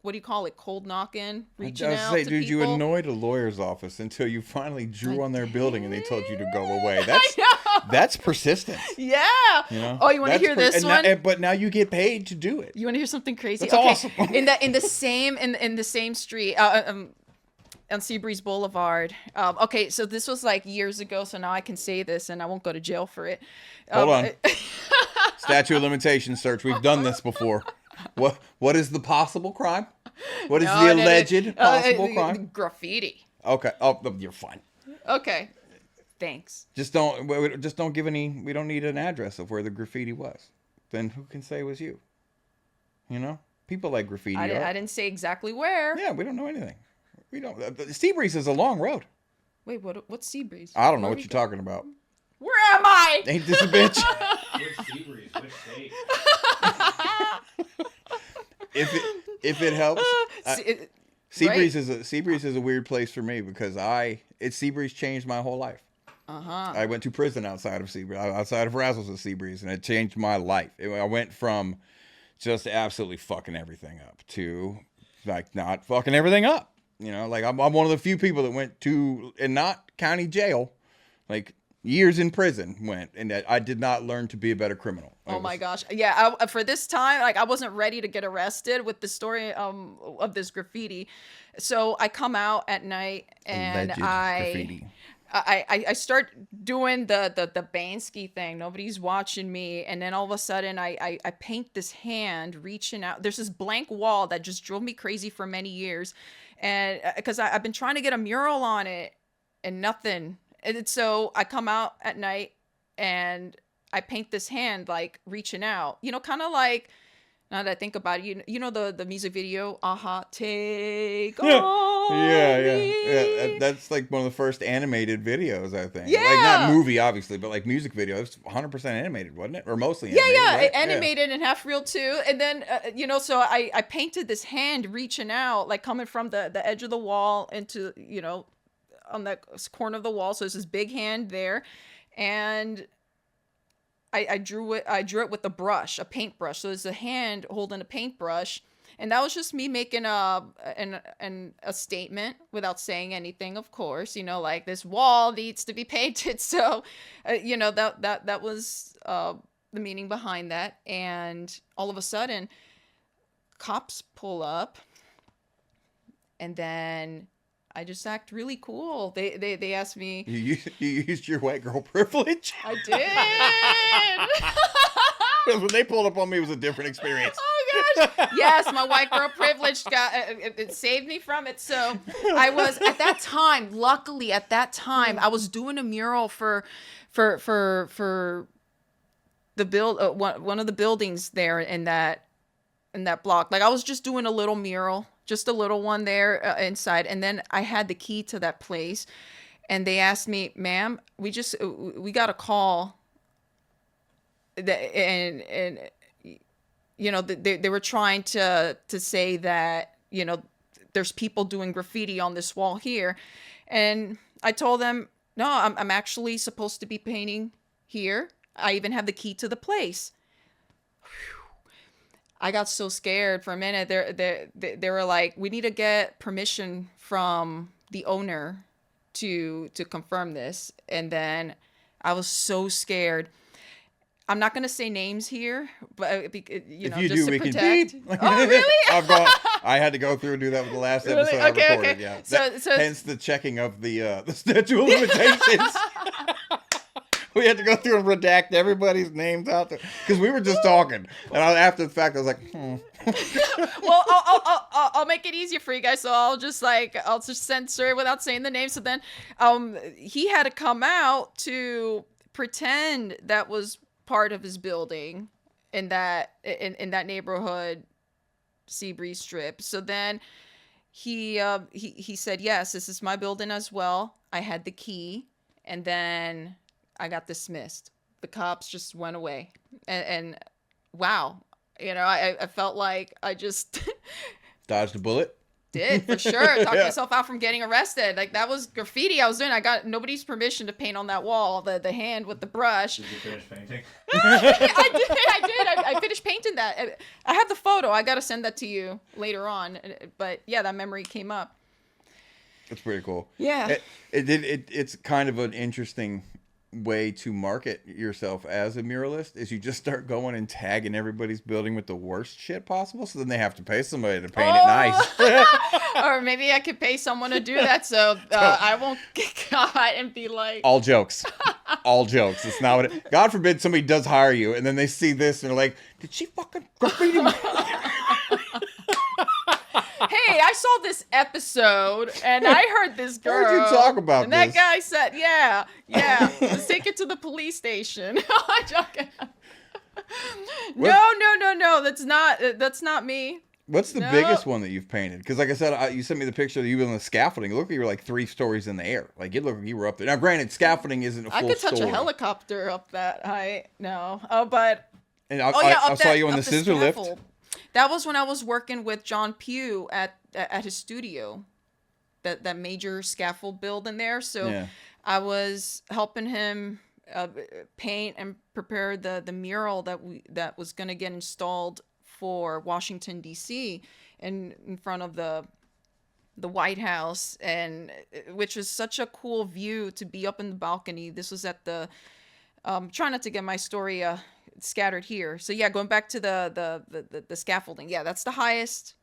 what do you call it, cold knocking, reaching out to dude, people. you annoyed a lawyer's office until you finally drew on their building and they told you to go away. That's persistence. Yeah. Oh, you want to hear this one? But now you get paid to do it. You want to hear something crazy? That's awesome. in the same street, on Seabreeze Boulevard. Okay, so this was like years ago, so now I can say this and I won't go to jail for it. Hold on. Statute of limitations search. We've done this before. What is the possible crime? What is the alleged possible crime? Graffiti. Okay. Oh, you're fine. Okay. Thanks. Just don't give any. We don't need an address of where the graffiti was. Then who can say it was you? People like graffiti. I didn't say exactly where. Yeah, we don't know anything. We don't. Seabreeze is a long road. Wait, what's Seabreeze? I don't know what you're talking about. Where am I? Ain't this a bitch? Which Seabreeze? Which state? If it helps, Seabreeze right? Seabreeze is a weird place for me because Seabreeze changed my whole life. I went to prison outside of Seabreeze, outside of Razzles at Seabreeze, and it changed my life. I went from just absolutely fucking everything up to like not fucking everything up. Like I'm one of the few people that went to, and not county jail, like years in prison and I did not learn to be a better criminal. My gosh. Yeah. For this time, like I wasn't ready to get arrested with the story of this graffiti. So I come out at night and graffiti. I start doing the Bansky thing. Nobody's watching me. And then all of a sudden I paint this hand reaching out. There's this blank wall that just drove me crazy for many years. And because I've been trying to get a mural on it and nothing. And so I come out at night and I paint this hand like reaching out, kind of like, now that I think about it, the music video, Aha, take on me. That's like one of the first animated videos, I think. Yeah. Like not movie, obviously, but like music video. It was 100% animated, wasn't it? Or mostly animated. Yeah, right? animated and half real too. And then, so I painted this hand reaching out, like coming from the edge of the wall into, on that corner of the wall. So there's this big hand there. And I drew it with a brush, a paintbrush. So there's a hand holding a paintbrush, and that was just me making a statement without saying anything. Of course, like this wall needs to be painted. So, that was the meaning behind that. And all of a sudden, cops pull up, and then I just act really cool. They asked me. You used your white girl privilege. I did. When they pulled up on me, it was a different experience. Oh gosh. Yes, my white girl privilege it saved me from it. So I was at that time. Luckily, at that time, I was doing a mural for the one of the buildings there in that block. Like I was just doing a little mural. Just a little one there inside. And then I had the key to that place. And they asked me, ma'am, we got a call. And they were trying to say that, there's people doing graffiti on this wall here. And I told them, no, I'm actually supposed to be painting here. I even have the key to the place. I got so scared for a minute. They were like, we need to get permission from the owner to confirm this. And then I was so scared. I'm not gonna say names here, but you know, if you just do, to we protect. can beep. Oh, really? I had to go through and do that with the last Really? episode I Okay, recorded. okay. Yeah. So Hence the checking of the statute of limitations. We had to go through and redact everybody's names out there because we were just talking, and after the fact, I was like, Well, I'll make it easier for you guys. So I'll just censor it without saying the name. So then, he had to come out to pretend that was part of his building in that neighborhood, Seabreeze Strip. So then he said, yes, this is my building as well. I had the key, and then I got dismissed. The cops just went away, and wow, you know, I felt like I just dodged a bullet. did for sure talk myself out from getting arrested. Like that was graffiti I was doing. I got nobody's permission to paint on that wall, the hand with the brush. Did you finish painting? I did. I finished painting that. I have the photo. I got to send that to you later on. But yeah, that memory came up. That's pretty cool. Yeah. It's kind of an interesting way to market yourself as a muralist is you just start going and tagging everybody's building with the worst shit possible, so then they have to pay somebody to paint it nice. Or maybe I could pay someone to do that, so I won't get caught and be like, all jokes. It's not what it, God forbid somebody does hire you and then they see this and they're like, did she fucking graffiti me? Hey, I saw this episode and I heard this girl. Heard you talk about and this. that guy said, yeah, let's take it to the police station. I'm joking. No, that's not me. What's the biggest one that you've painted? Because like I said, you sent me the picture of you on the scaffolding. It looked like you were like 3 stories in the air. Like it looked like you were up there. Now, granted, scaffolding isn't a full I could touch story. a helicopter up that height. No. Oh, but. And I saw you on the scissor lift. That was when I was working with John Pugh at his studio. That major scaffold build in there. So Yeah. I was helping him paint and prepare the mural that was going to get installed for Washington D.C. in front of the White House, and which was such a cool view to be up in the balcony. This was at the try not to get my story scattered here. So yeah, going back to the scaffolding. Yeah, that's the highest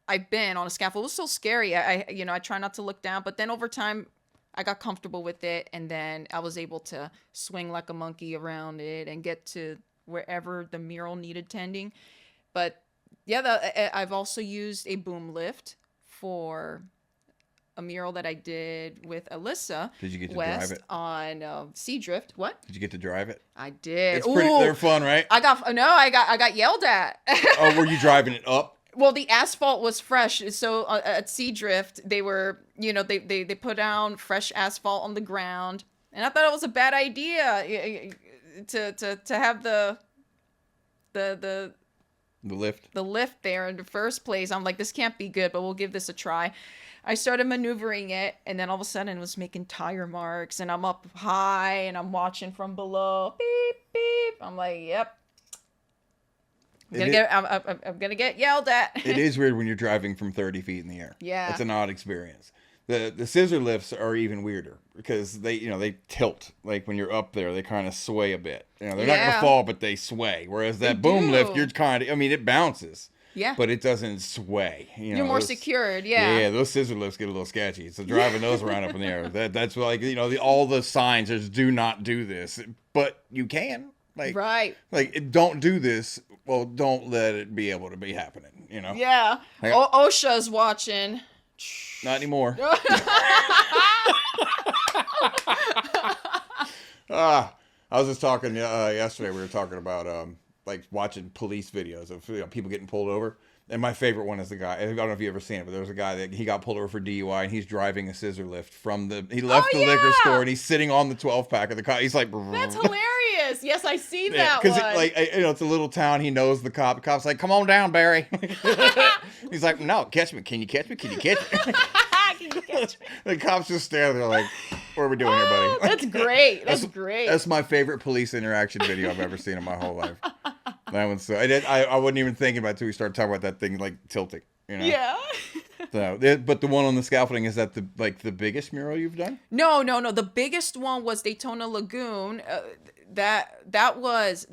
I've been on a scaffold. It was so scary. I try not to look down, but then over time I got comfortable with it, and then I was able to swing like a monkey around it and get to wherever the mural needed tending. But yeah, I've also used a boom lift for a mural that I did with Alyssa. Did you get to West drive it on Sea Drift? What? Did you get to drive it? I did. It's pretty. They're fun, right? I got yelled at. Oh, were you driving it up? Well, the asphalt was fresh, so at Sea Drift they were, they put down fresh asphalt on the ground, and I thought it was a bad idea to have the lift there in the first place. I'm like, this can't be good, but we'll give this a try. I started maneuvering it, and then all of a sudden it was making tire marks, and I'm up high, and I'm watching from below. Beep, beep. I'm like, yep. I'm gonna get yelled at. It is weird when you're driving from 30 feet in the air. Yeah. It's an odd experience. The scissor lifts are even weirder because they tilt. Like when you're up there, they kind of sway a bit. They're not gonna fall, but they sway. Whereas that boom lift, you're it bounces. Yeah. But it doesn't sway. You're more secured, yeah. Yeah, those scissor lifts get a little sketchy. So driving those around up in the air, that's like, all the signs says do not do this. But you can. Right. Like, don't do this. Well, don't let it be able to be happening, Yeah. OSHA's watching. Not anymore. I was just talking yesterday. We were talking about like watching police videos of people getting pulled over. And my favorite one is the guy. I don't know if you ever seen it, but there was a guy that he got pulled over for DUI, and he's driving a scissor lift he left the liquor store, and he's sitting on the 12-pack of the car. He's like, that's hilarious. Yes, I seen that one. Because it's a little town. He knows the cop. The cop's like, come on down, Barry. He's like, no, catch me. Can you catch me? Can you catch me? Can you catch me? The cops just stand there like, what are we doing here, buddy? That's great. That's great. That's my favorite police interaction video I've ever seen in my whole life. That one's so I wasn't even thinking about it until we started talking about that thing like tilting. Yeah. So, but the one on the scaffolding, is that the biggest mural you've done? No. The biggest one was Daytona Lagoon. That was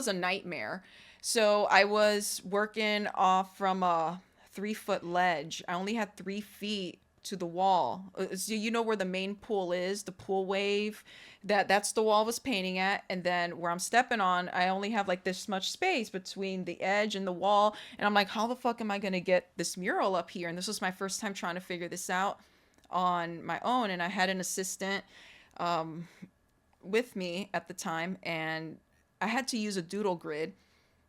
a nightmare. So I was working off from a 3-foot ledge. I only had 3 feet to the wall. So you know where the main pool is, the pool wave. That's the wall I was painting at, and then where I'm stepping on, I only have like this much space between the edge and the wall, and I'm like, how the fuck am I gonna get this mural up here? And this was my first time trying to figure this out on my own, and I had an assistant with me at the time, and I had to use a doodle grid.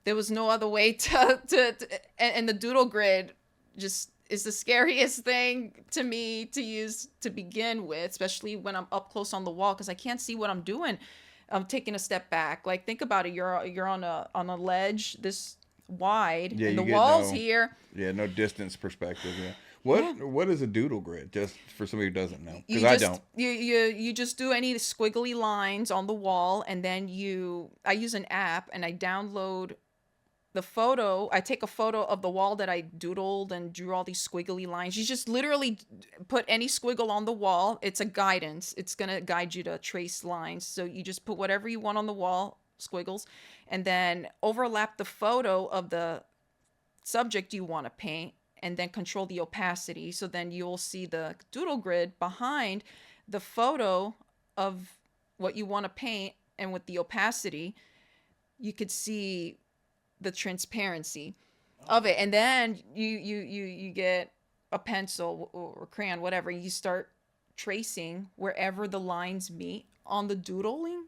There was no other way and the doodle grid just is the scariest thing to me to use to begin with, especially when I'm up close on the wall, because I can't see what I'm doing. I'm taking a step back. Like, think about it. You're on a ledge this wide, Yeah, and the you get wall's here. Yeah, no distance perspective. Yeah. What is a doodle grid? Just for somebody who doesn't know, because I don't. You just do any squiggly lines on the wall, and then I use an app, and I download the photo. I take a photo of the wall that I doodled and drew all these squiggly lines. You just literally put any squiggle on the wall. It's a guidance. It's going to guide you to trace lines. So you just put whatever you want on the wall, squiggles, and then overlap the photo of the subject you want to paint, and then control the opacity. So then you'll see the doodle grid behind the photo of what you want to paint, and with the opacity, you could see the transparency of it. And then you get a pencil or crayon, whatever, you start tracing wherever the lines meet on the doodling.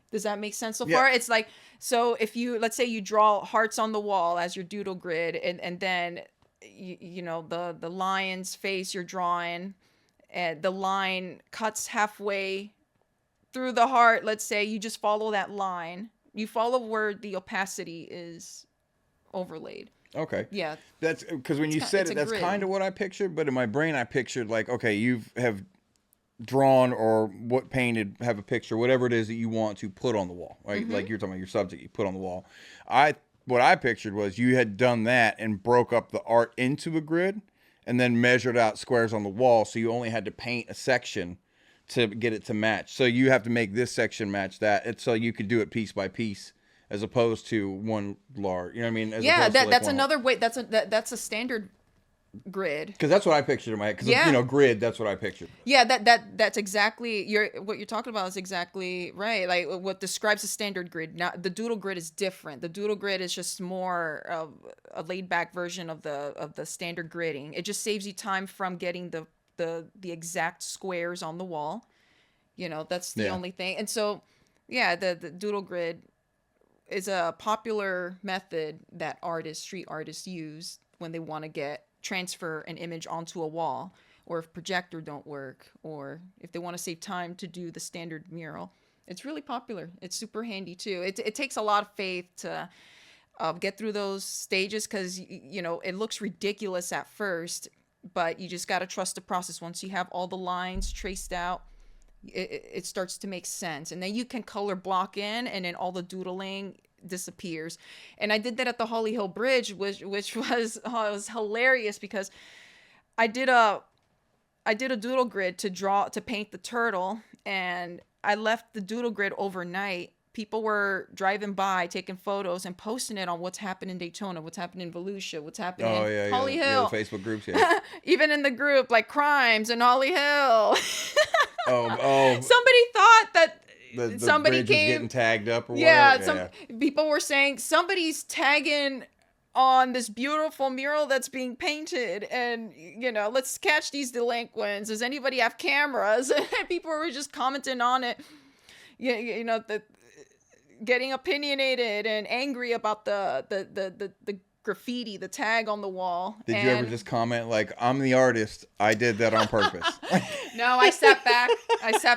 Does that make sense so far? It's like, so if let's say you draw hearts on the wall as your doodle grid, and then you know the lion's face you're drawing, and the line cuts halfway through the heart. Let's say you just follow that line. You follow where the opacity is overlaid. Okay. Yeah. That's because when you said it, that's kind of what I pictured. But in my brain, I pictured like, okay, you have drawn or have a picture, whatever it is that you want to put on the wall, right? Mm-hmm. Like you're talking about your subject you put on the wall. What I pictured was you had done that and broke up the art into a grid, and then measured out squares on the wall. So you only had to paint a section to get it to match. So you have to make this section match that. It's so you could do it piece by piece, as opposed to one large. You know what I mean? That's another way. That's a standard grid. Because that's what I pictured in my head. Because grid. That's what I pictured. Yeah, that's exactly what you're talking about is exactly right. Like what describes a standard grid. Now the doodle grid is different. The doodle grid is just more of a laid back version of the standard gridding. It just saves you time from getting the exact squares on the wall. You know, that's the only thing. And so, yeah, the doodle grid is a popular method that street artists use when they want to transfer an image onto a wall, or if projector don't work, or if they want to save time to do the standard mural. It's really popular. It's super handy too. It takes a lot of faith to get through those stages, because you know it looks ridiculous at first, but you just got to trust the process. Once you have all the lines traced out, it starts to make sense. And then you can color block in, and then all the doodling disappears. And I did that at the Holly Hill Bridge, which was hilarious, because I did a doodle grid to paint the turtle, and I left the doodle grid overnight. People were driving by, taking photos, and posting it on what's happened in Daytona, what's happened in Volusia, what's happening in Holly Hill. The Facebook groups, yeah. Even in the group, like crimes in Holly Hill. Oh. Somebody thought that The somebody bridge came was getting tagged up or whatever. People were saying somebody's tagging on this beautiful mural that's being painted, and you know, let's catch these delinquents. Does anybody have cameras? And people were just commenting on it. You know, getting opinionated and angry about the graffiti, the tag on the wall. Did you ever just comment like, I'm the artist, I did that on purpose? No, I sat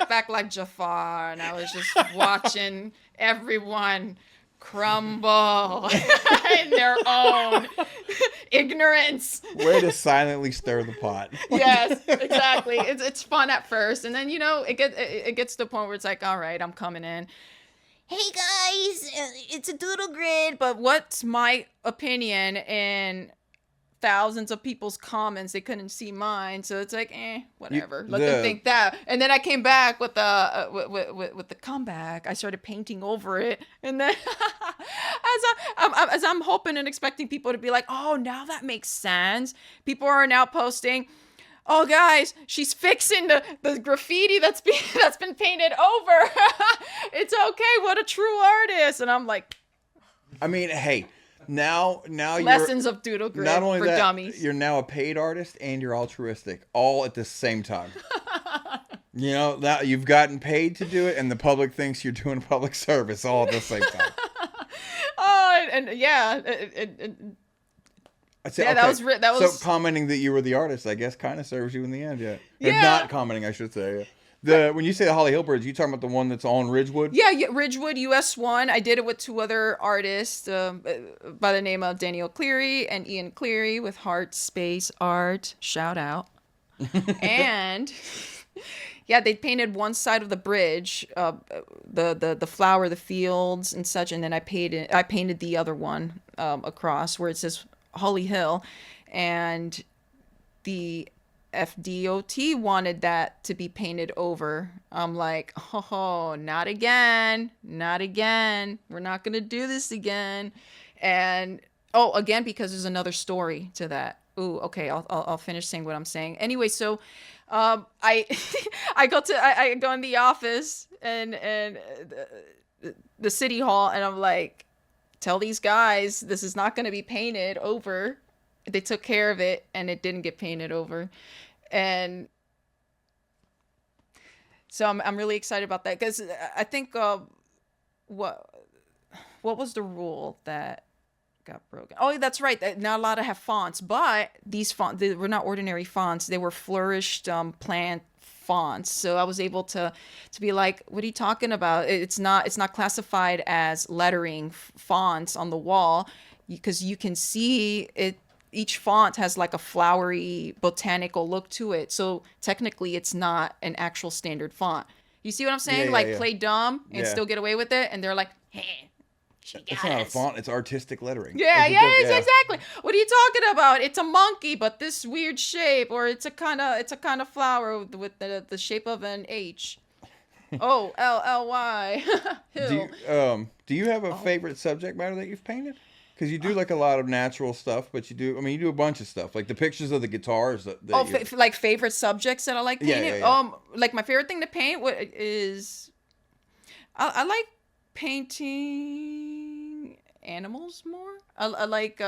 back like Jafar, and I was just watching everyone crumble in their own ignorance. Way to silently stir the pot. Yes, exactly. It's fun at first, and then you know it gets to the point where it's like, all right, I'm coming in. Hey guys, it's a doodle grid, but what's my opinion in thousands of people's comments. They couldn't see mine, so it's like, whatever. Let the- them think that. And then I came back with the with the comeback. I started painting over it, and then as I'm hoping and expecting people to be like, oh, now that makes sense. People are now posting, oh, guys, she's fixing the graffiti that's been painted over. It's okay. What a true artist. And I'm like, I mean, hey, now lessons of doodle grid not only for that, dummies. you're now a paid artist and you're altruistic, all at the same time. You know, now you've gotten paid to do it, and the public thinks you're doing public service all at the same time. Oh, and yeah, I'd say, yeah, that was. So commenting that you were the artist, I guess, kind of serves you in the end, yeah. Yeah. If not commenting, I should say. When you say the Holly Hill Bridge, you talking about the one that's on Ridgewood? Yeah, Ridgewood US1. I did it with 2 other artists by the name of Daniel Cleary and Ian Cleary with Heart Space Art. Shout out. And yeah, they painted one side of the bridge, the flower, the fields and such, and then I painted the other one across where it says Holly Hill, and the FDOT wanted that to be painted over. I'm like, oh, not again. We're not gonna do this again. And again, because there's another story to that. Ooh, okay, I'll finish saying what I'm saying. Anyway, so I I go in the office and the city hall, and I'm like, tell these guys this is not gonna be painted over. They took care of it, and it didn't get painted over. And so I'm really excited about that, because I think what was the rule that got broken? Oh, that's right. Not allowed to have fonts, but these fonts, they were not ordinary fonts. They were flourished plant fonts. So I was able to be like, what are you talking about? It's not classified as lettering fonts on the wall, because you can see it. Each font has like a flowery botanical look to it. So technically it's not an actual standard font. You see what I'm saying? Yeah. Play dumb and Yeah. still get away with it. And they're like, hey, she got It's not a us. font, it's artistic lettering. Yeah, It's exactly. What are you talking about? It's a monkey, but this weird shape, or it's a kind of flower with the shape of an H. Oh, LLY. Do you have a favorite subject matter that you've painted? Because you do like a lot of natural stuff, but you do a bunch of stuff, like the pictures of the guitars. Like favorite subjects that I like painting. Yeah. Like my favorite thing to paint is, I like painting animals more. I like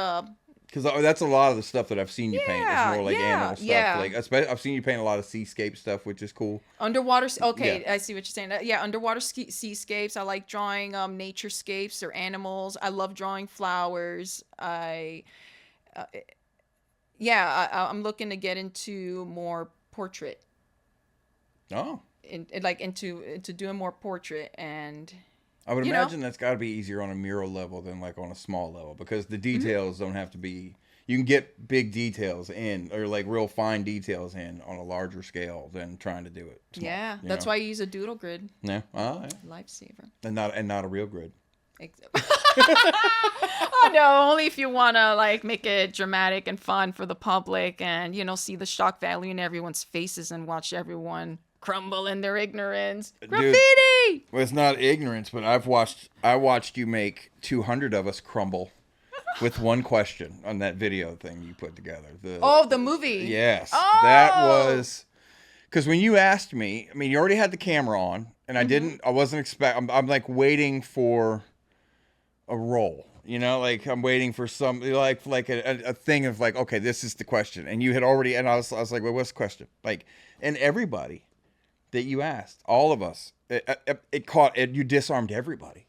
because that's a lot of the stuff that I've seen you paint. It's more like yeah, animal stuff. yeah. Like I've seen you paint a lot of seascape stuff, which is cool. underwater. Okay, Yeah. I see what you're saying. Yeah, underwater seascapes. I like drawing naturescapes or animals. I love drawing flowers. I'm looking to get into more portrait. Oh, Into doing more portrait, and I would you know. imagine that's got to be easier on a mural level than like on a small level, because the details don't have to be. You can get big details in, or like real fine details in, on a larger scale than trying to do it small, yeah, you that's know? why you use a doodle grid. Yeah. Yeah. Lifesaver. And not a real grid. Oh no, only if you want to like make it dramatic and fun for the public, and see the shock value in everyone's faces and watch everyone crumble in their ignorance. Graffiti. Well, it's not ignorance, but I watched you make 200 of us crumble with one question on that video thing you put together. The movie. Yes. Oh! That was, because when you asked me, I mean, you already had the camera on, and I wasn't expecting, I'm like waiting for a roll, like I'm waiting for some, like a thing of like, okay, this is the question. And you had already, and I was like, well, what's the question? Like, and everybody that you asked, all of us, it caught it. You disarmed everybody.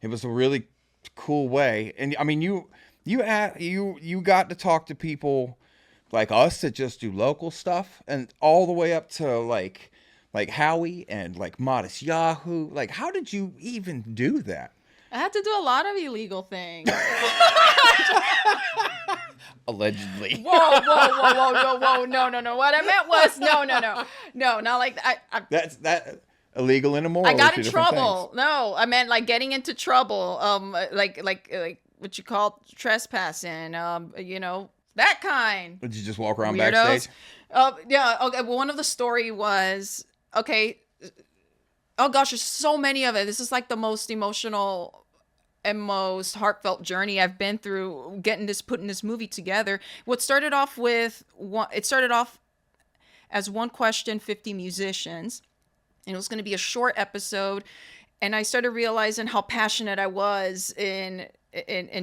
It was a really cool way. And I mean, you got to talk to people like us that just do local stuff, and all the way up to like Howie and like Modest Yahoo. Like, how did you even do that? I had to do a lot of illegal things. Allegedly. Whoa. No. What I meant was no, not like that. That's illegal and immoral. I got two in different trouble. things. No, I meant like getting into trouble. Like what you call trespassing. That kind. Did you just walk around Weirdos. backstage? Yeah. Okay. Well, one of the story was okay. Oh gosh, there's so many of it. This is like the most emotional and most heartfelt journey I've been through putting this movie together. What started off with it started off as one question, 50 musicians, and it was going to be a short episode. And I started realizing how passionate I was in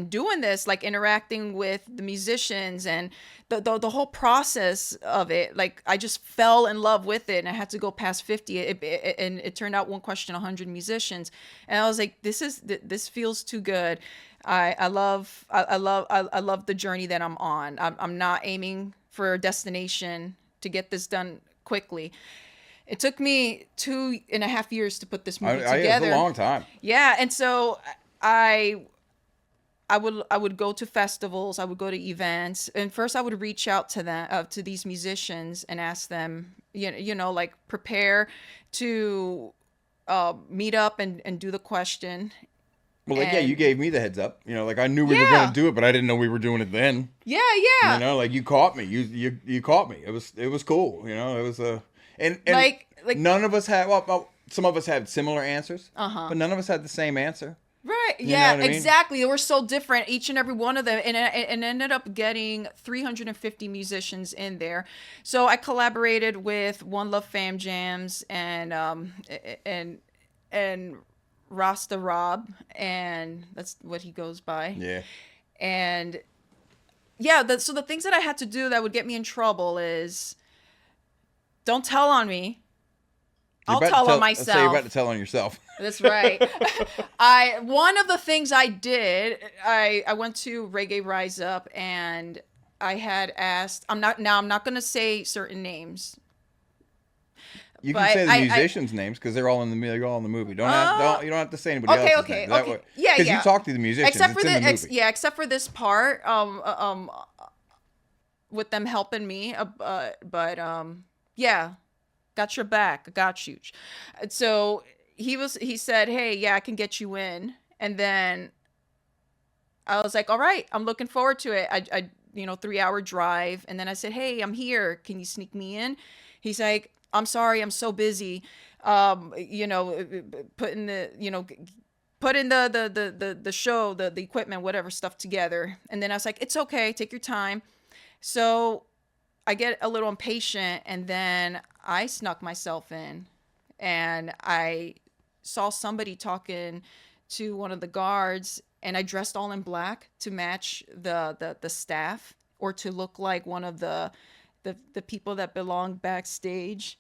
doing this, like interacting with the musicians and the whole process of it. Like I just fell in love with it, and I had to go past 50. And it turned out one question, 100 musicians, and I was like, this feels too good. I love the journey that I'm on. I'm not aiming for a destination to get this done quickly. It took me 2.5 years to put this movie together. It's a long time. Yeah, and so I would go to festivals, I would go to events, and first I would reach out to them, to these musicians, and ask them, like prepare to meet up and do the question. Well, like, yeah, you gave me the heads up. Like I knew we were going to do it, but I didn't know we were doing it then. Yeah. Like you caught me. You caught me. It was cool. It was a and like none of us had. Well, some of us had similar answers. Uh-huh. But none of us had the same answer. Right. You know Yeah, what I mean? exactly. They were so different, each and every one of them, and ended up getting 350 musicians in there. So I collaborated with One Love Fam Jams and Rasta Rob, and that's what he goes by. Yeah. And yeah, so the things that I had to do that would get me in trouble is don't tell on me. I'll tell on myself. So you're about to tell on yourself. That's right. One of the things I did, I went to Reggae Rise Up, and I had asked. I'm not going to say certain names. You can say the musicians' names because they're all in the movie. You don't have to say anybody else's name. Okay. Yeah. Because you talk to the musicians. Except for it's in the movie. except for this part. With them helping me. Yeah. Got your back. I got you. So he said, hey, yeah, I can get you in. And then I was like, all right, I'm looking forward to it. I 3-hour drive. And then I said, hey, I'm here. Can you sneak me in? He's like, I'm sorry, I'm so busy. Putting the show, the equipment, whatever stuff together. And then I was like, it's okay. Take your time. So I get a little impatient, and then I snuck myself in, and I saw somebody talking to one of the guards, and I dressed all in black to match the staff, or to look like one of the people that belong backstage.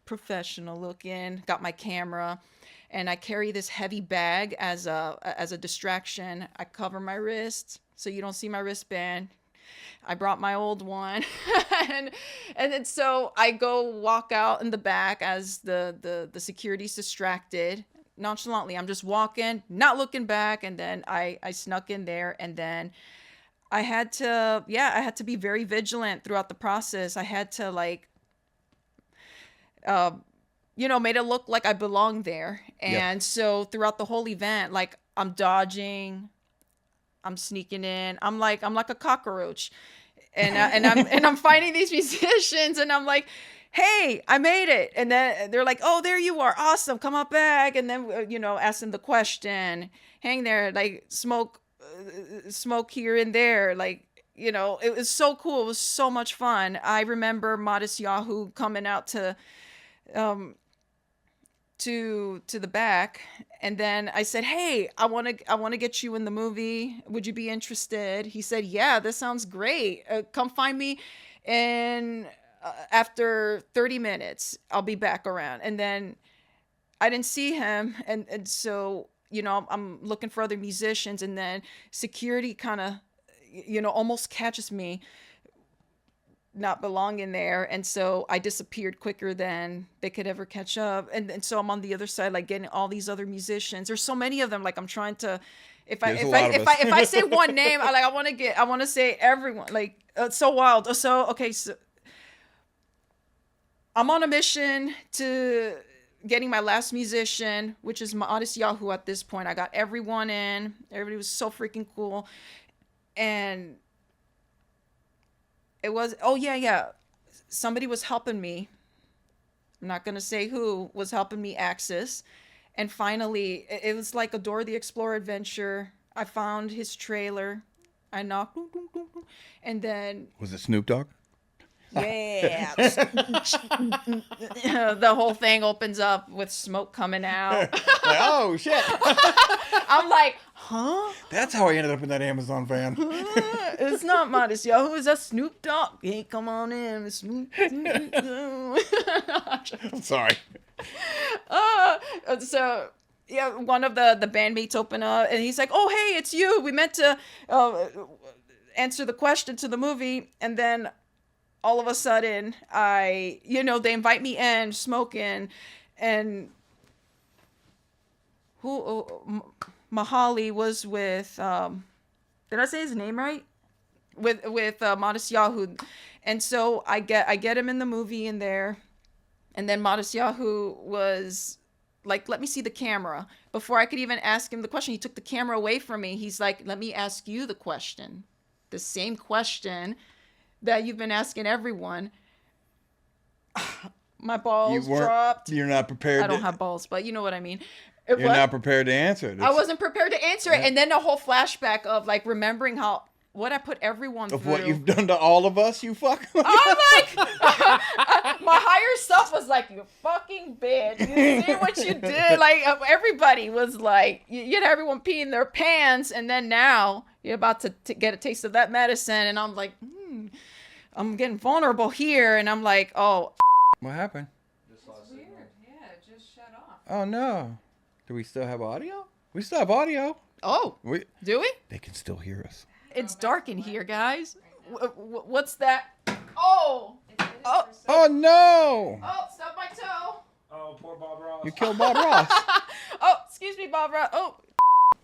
Professional looking, got my camera, and I carry this heavy bag as a distraction. I cover my wrist so you don't see my wristband. I brought my old one, and then so I go walk out in the back as the security's distracted. Nonchalantly, I'm just walking, not looking back, and then I snuck in there, and then I had to be very vigilant throughout the process. I had to made it look like I belonged there, and so throughout the whole event, like I'm dodging, I'm sneaking in, I'm like a cockroach, and I'm finding these musicians, and I'm like, hey, I made it, and then they're like, oh, there you are, awesome, come on back, and then ask them the question, hang there, like smoke here and there, like. It was so cool. It was so much fun. I remember Modest Yahoo coming out to the back, and then I said, hey, I want to get you in the movie. Would you be interested? He said, yeah, this sounds great. Come find me, and after 30 minutes, I'll be back around. And then I didn't see him, and so I'm looking for other musicians, and then security kind of almost catches me not belonging there, and so I disappeared quicker than they could ever catch up, and so I'm on the other side, like getting all these other musicians. There's so many of them, like I'm trying to, if I say one name, I want to say everyone, like it's so wild. So okay, so I'm on a mission to getting my last musician, which is Modest Yahoo. At this point, I got everyone in. Everybody was so freaking cool. And It was, oh yeah. Somebody was helping me. I'm not going to say who was helping me access. And finally, it was like a Dora the Explorer adventure. I found his trailer. I knocked. And then, Was it Snoop Dogg? yeah. The whole thing opens up with smoke coming out. Like, oh, shit. I'm like, huh? That's how I ended up in that Amazon van. It's not Modest Yahoo. It's a Snoop Dogg. Hey, come on in. Snoop. I'm sorry. So yeah, one of the bandmates open up and he's like, oh, hey, it's you. We meant to answer the question to the movie. And then all of a sudden they invite me in smoking, and Mahali was with, did I say his name right? With Modest Yahoo. And so I get him in the movie in there. And then Modest Yahoo was like, let me see the camera. Before I could even ask him the question, he took the camera away from me. He's like, let me ask you the question. The same question that you've been asking everyone. My balls dropped. You're not prepared. I don't have balls, but you know what I mean. You're not prepared to answer it. I wasn't prepared to answer it. And then the whole flashback of like remembering what I put everyone through. Of what you've done to all of us, you fuck. I'm like, my higher self was like, you fucking bitch. You see what you did? Like, everybody was like, you had everyone peeing their pants, and then now you're about to get a taste of that medicine, and I'm like, I'm getting vulnerable here, and I'm like, oh. What happened? It's weird. Yeah, it just shut off. Oh, no. Do we still have audio? We still have audio. Oh, do we? They can still hear us. It's dark in here, guys. What's that? Oh! Oh, no! Oh, stub my toe. Oh, poor Bob Ross. You killed Bob Ross. Oh, excuse me, Bob Ross. Oh.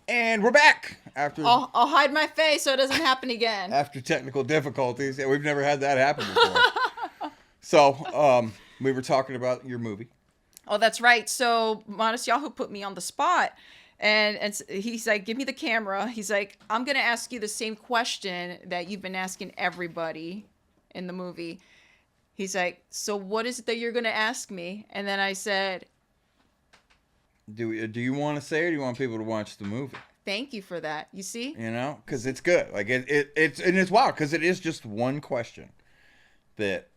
And we're back after I'll hide my face so it doesn't happen again. After technical difficulties. Yeah, we've never had that happen before. So, we were talking about your movie. Oh, that's right. So Modest Yahoo put me on the spot. And he's like, give me the camera. He's like, I'm going to ask you the same question that you've been asking everybody in the movie. He's like, so what is it that you're going to ask me? And then I said, do you want to say, or do you want people to watch the movie? Thank you for that. You see? You know, because it's good. Like it's wild because it is just one question that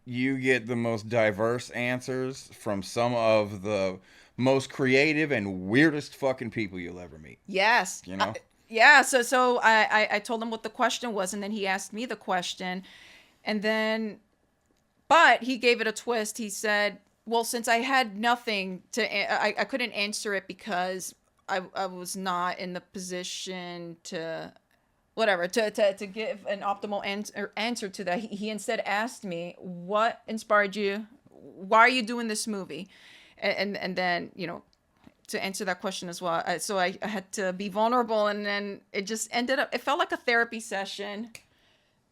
you get the most diverse answers from some of the most creative and weirdest fucking people you'll ever meet. Yes. You know? Yeah. So I told him what the question was, and then he asked me the question, and then, but he gave it a twist. He said, well, since I had nothing I couldn't answer it because I was not in the position to, whatever, to give an optimal answer to that. He instead asked me, what inspired you? Why are you doing this movie? And then, to answer that question as well. So I had to be vulnerable, and then it just ended up, it felt like a therapy session.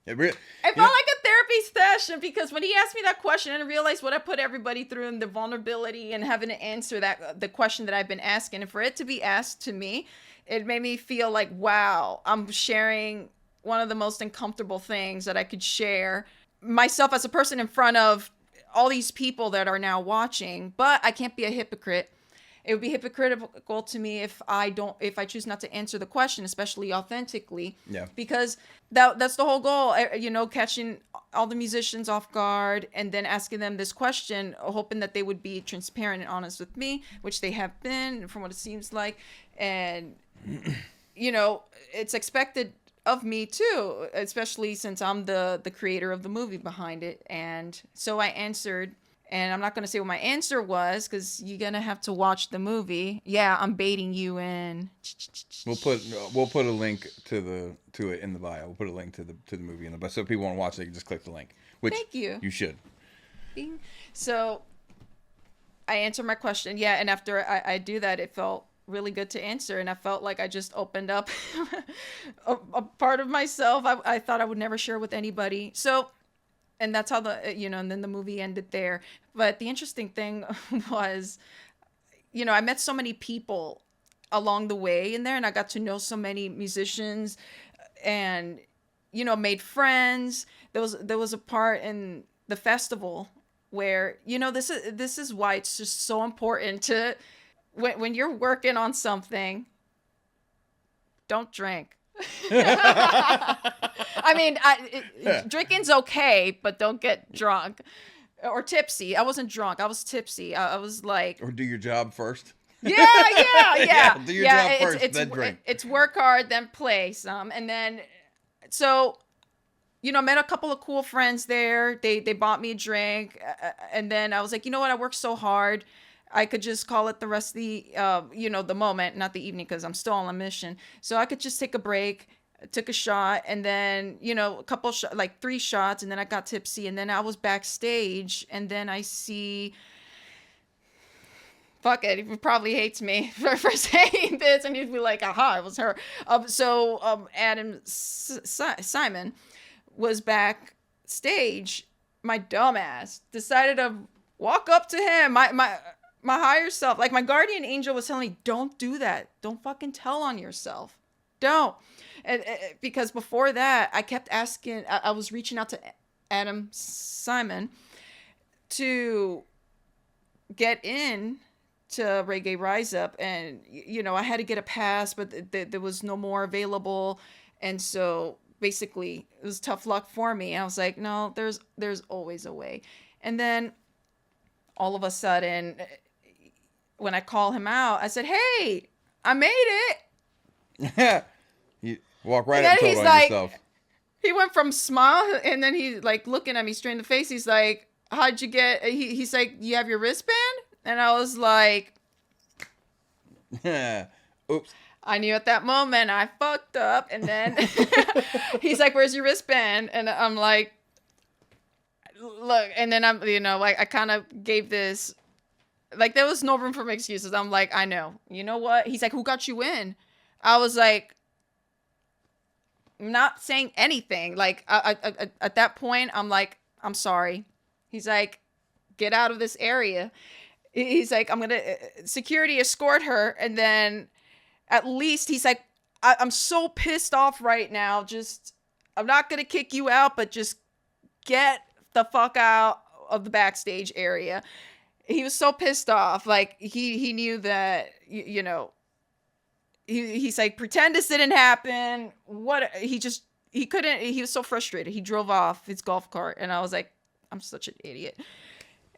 It felt like a therapy session because when he asked me that question and I realized what I put everybody through and the vulnerability and having to answer the question that I've been asking, and for it to be asked to me, it made me feel like, wow, I'm sharing one of the most uncomfortable things that I could share myself as a person in front of all these people that are now watching, but I can't be a hypocrite. It would be hypocritical to me if I choose not to answer the question, especially authentically. Yeah. Because that's the whole goal, catching all the musicians off guard and then asking them this question, hoping that they would be transparent and honest with me, which they have been, from what it seems like. And, it's expected of me too, especially since I'm the creator of the movie behind it. And so I answered, and I'm not going to say what my answer was because you're going to have to watch the movie. Yeah, I'm baiting you in. We'll put a link to it in the bio. We'll put a link to the movie in the bio. So if people want to watch it, they can just click the link. Which Thank you. You should. Bing. So I answered my question. Yeah, and after I do that, it felt really good to answer, and I felt like I just opened up a part of myself I thought I would never share with anybody. So, and that's how and then the movie ended there. But the interesting thing was, I met so many people along the way in there, and I got to know so many musicians, and made friends. There was a part in the festival where, this is why it's just so important to, when you're working on something, don't drink. I mean, drinking's okay, but don't get drunk or tipsy. I wasn't drunk. I was tipsy. I was like, Or do your job first. yeah. Do your job first, it's, then drink. It's work hard, then play some, and then so. Met a couple of cool friends there. They bought me a drink, and then I was like, you know what? I worked so hard. I could just call it the rest of the, the moment, not the evening, because I'm still on a mission. So I could just take a break, took a shot, and then, a couple, like 3 shots, and then I got tipsy, and then I was backstage, and then I see, fuck it, he probably hates me for saying this, and he'd be like, aha, it was her. Adam Simon was backstage. My dumbass decided to walk up to him. My higher self, like my guardian angel, was telling me, don't do that. Don't fucking tell on yourself. Don't. And because before that, I kept asking, I was reaching out to Adam Simon to get in to Reggae Rise Up, and I had to get a pass, but there was no more available, and so basically it was tough luck for me. And I was like, no, there's always a way. And then all of a sudden, when I call him out, I said, hey, I made it. You walk right up and told on like, yourself. He went from smile, and then he like looking at me straight in the face. He's like, how'd you get, he's like, you have your wristband? And I was like, oops. I knew at that moment I fucked up. And then he's like, where's your wristband? And I'm like, look. And then I'm, I kind of gave this, like, there was no room for excuses. I'm like, I know. You know what? He's like, who got you in? I was like, I'm not saying anything. Like, I at that point, I'm like, I'm sorry. He's like, get out of this area. He's like, I'm going to security escort her. And then at least he's like, I'm so pissed off right now. Just, I'm not going to kick you out, but just get the fuck out of the backstage area. He was so pissed off. Like, he knew that, he's like, pretend this didn't happen. He couldn't, he was so frustrated. He drove off his golf cart. And I was like, I'm such an idiot.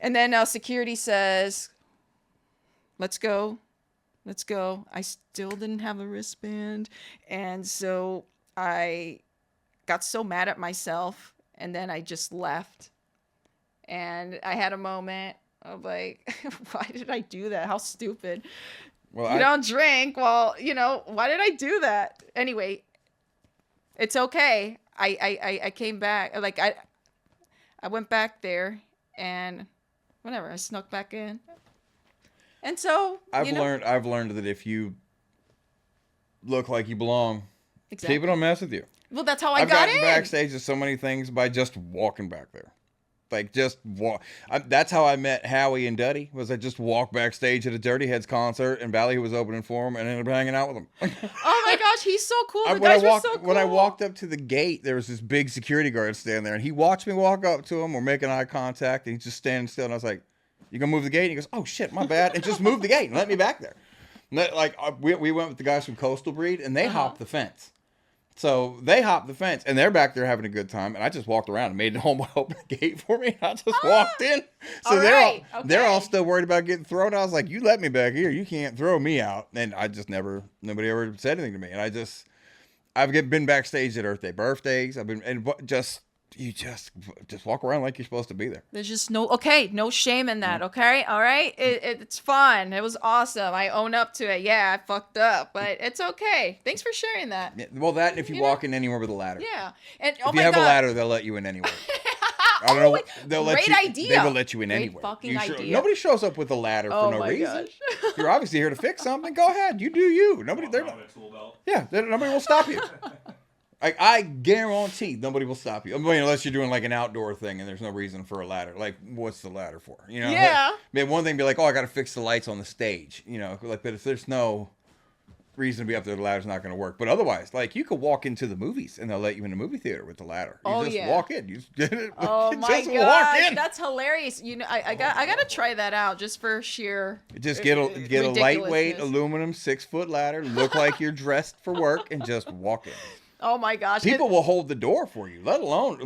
And then security says, let's go. I still didn't have a wristband. And so I got so mad at myself. And then I just left. And I had a moment of like, why did I do that? How stupid. Well, you don't drink. Well, why did I do that? Anyway, it's okay. I came back. Like, I went back there and whatever, I snuck back in. And so I've learned that if you look like you belong, exactly, people don't mess with you. Well, that's how I've got gotten in. backstage to so many things by just walking back there. Like, just walk. That's how I met Howie and Duddy, was I just walked backstage at a Dirty Heads concert, and Valley was opening for him, and ended up hanging out with him. Oh my gosh, he's so cool. The guys were so cool. When I walked up to the gate, there was this big security guard standing there, and he watched me walk up to him. We're making eye contact, and he's just standing still, and I was like, you gonna move the gate? And he goes, oh shit, my bad. And just moved the gate and let me back there. Like, we went with the guys from Coastal Breed, and they hopped the fence. So they hopped the fence, and they're back there having a good time. And I just walked around and made home open the gate for me. And I just walked in. So they're all still worried about getting thrown. I was like, you let me back here. You can't throw me out. And I just nobody ever said anything to me. And I've been backstage at Earth Day birthdays. You just walk around like you're supposed to be there. There's just no shame in that, okay? All right? It's fun. It was awesome. I own up to it. Yeah, I fucked up, but it's okay. Thanks for sharing that. Yeah, well, that and if you walk in anywhere with a ladder. Yeah. And if you have a ladder, they'll let you in anywhere. I don't know. They'll let you. Idea. They will let you in Great anywhere. Fucking idea. Nobody shows up with a ladder for no reason. You're obviously here to fix something. Go ahead. You do you. Nobody. Nobody will stop you. I guarantee nobody will stop you. I mean, unless you're doing like an outdoor thing and there's no reason for a ladder. Like, what's the ladder for? Yeah. Like, one thing be like, oh, I got to fix the lights on the stage. But if there's no reason to be up there, the ladder's not going to work. But otherwise, like, you could walk into the movies and they'll let you in the movie theater with the ladder. You just walk in. You Oh you my just walk gosh, in. that's hilarious. You know, I gotta try that out just for sheer. Just get a lightweight ridiculousness. aluminum 6-foot ladder, look like you're dressed for work, and just walk in. Oh my gosh. People will hold the door for you, let alone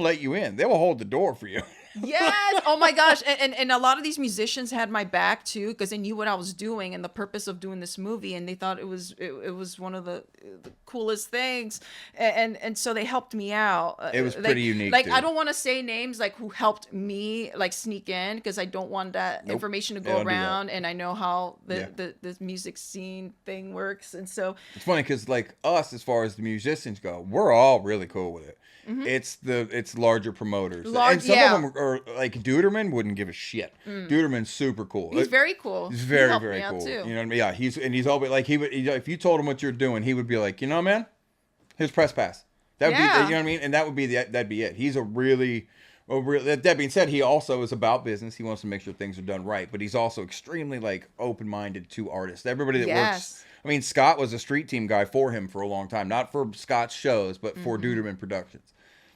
let you in. They will hold the door for you. Yes. Oh my gosh. And a lot of these musicians had my back too, because they knew what I was doing and the purpose of doing this movie, and they thought it was one of the coolest things, and so they helped me out. It was pretty unique. Like, dude. I don't want to say names like who helped me like sneak in, because I don't want that information to go around, and I know how the music scene thing works, and so it's funny because like us, as far as the musicians go, we're all really cool with it. Mm-hmm. It's larger promoters, and some of them are like Duderman wouldn't give a shit. Duderman's super cool. He's very cool. He's very cool. Too. You know what I mean? Yeah, he's always like if you told him what you're doing, he would be like, you know, man, here's press pass. That would be, you know what I mean? And that'd be it. He's a really. That being said, he also is about business. He wants to make sure things are done right, but he's also extremely like open-minded to artists. Everybody that works. I mean, Scott was a street team guy for him for a long time, not for Scott's shows, but for Duderman Productions.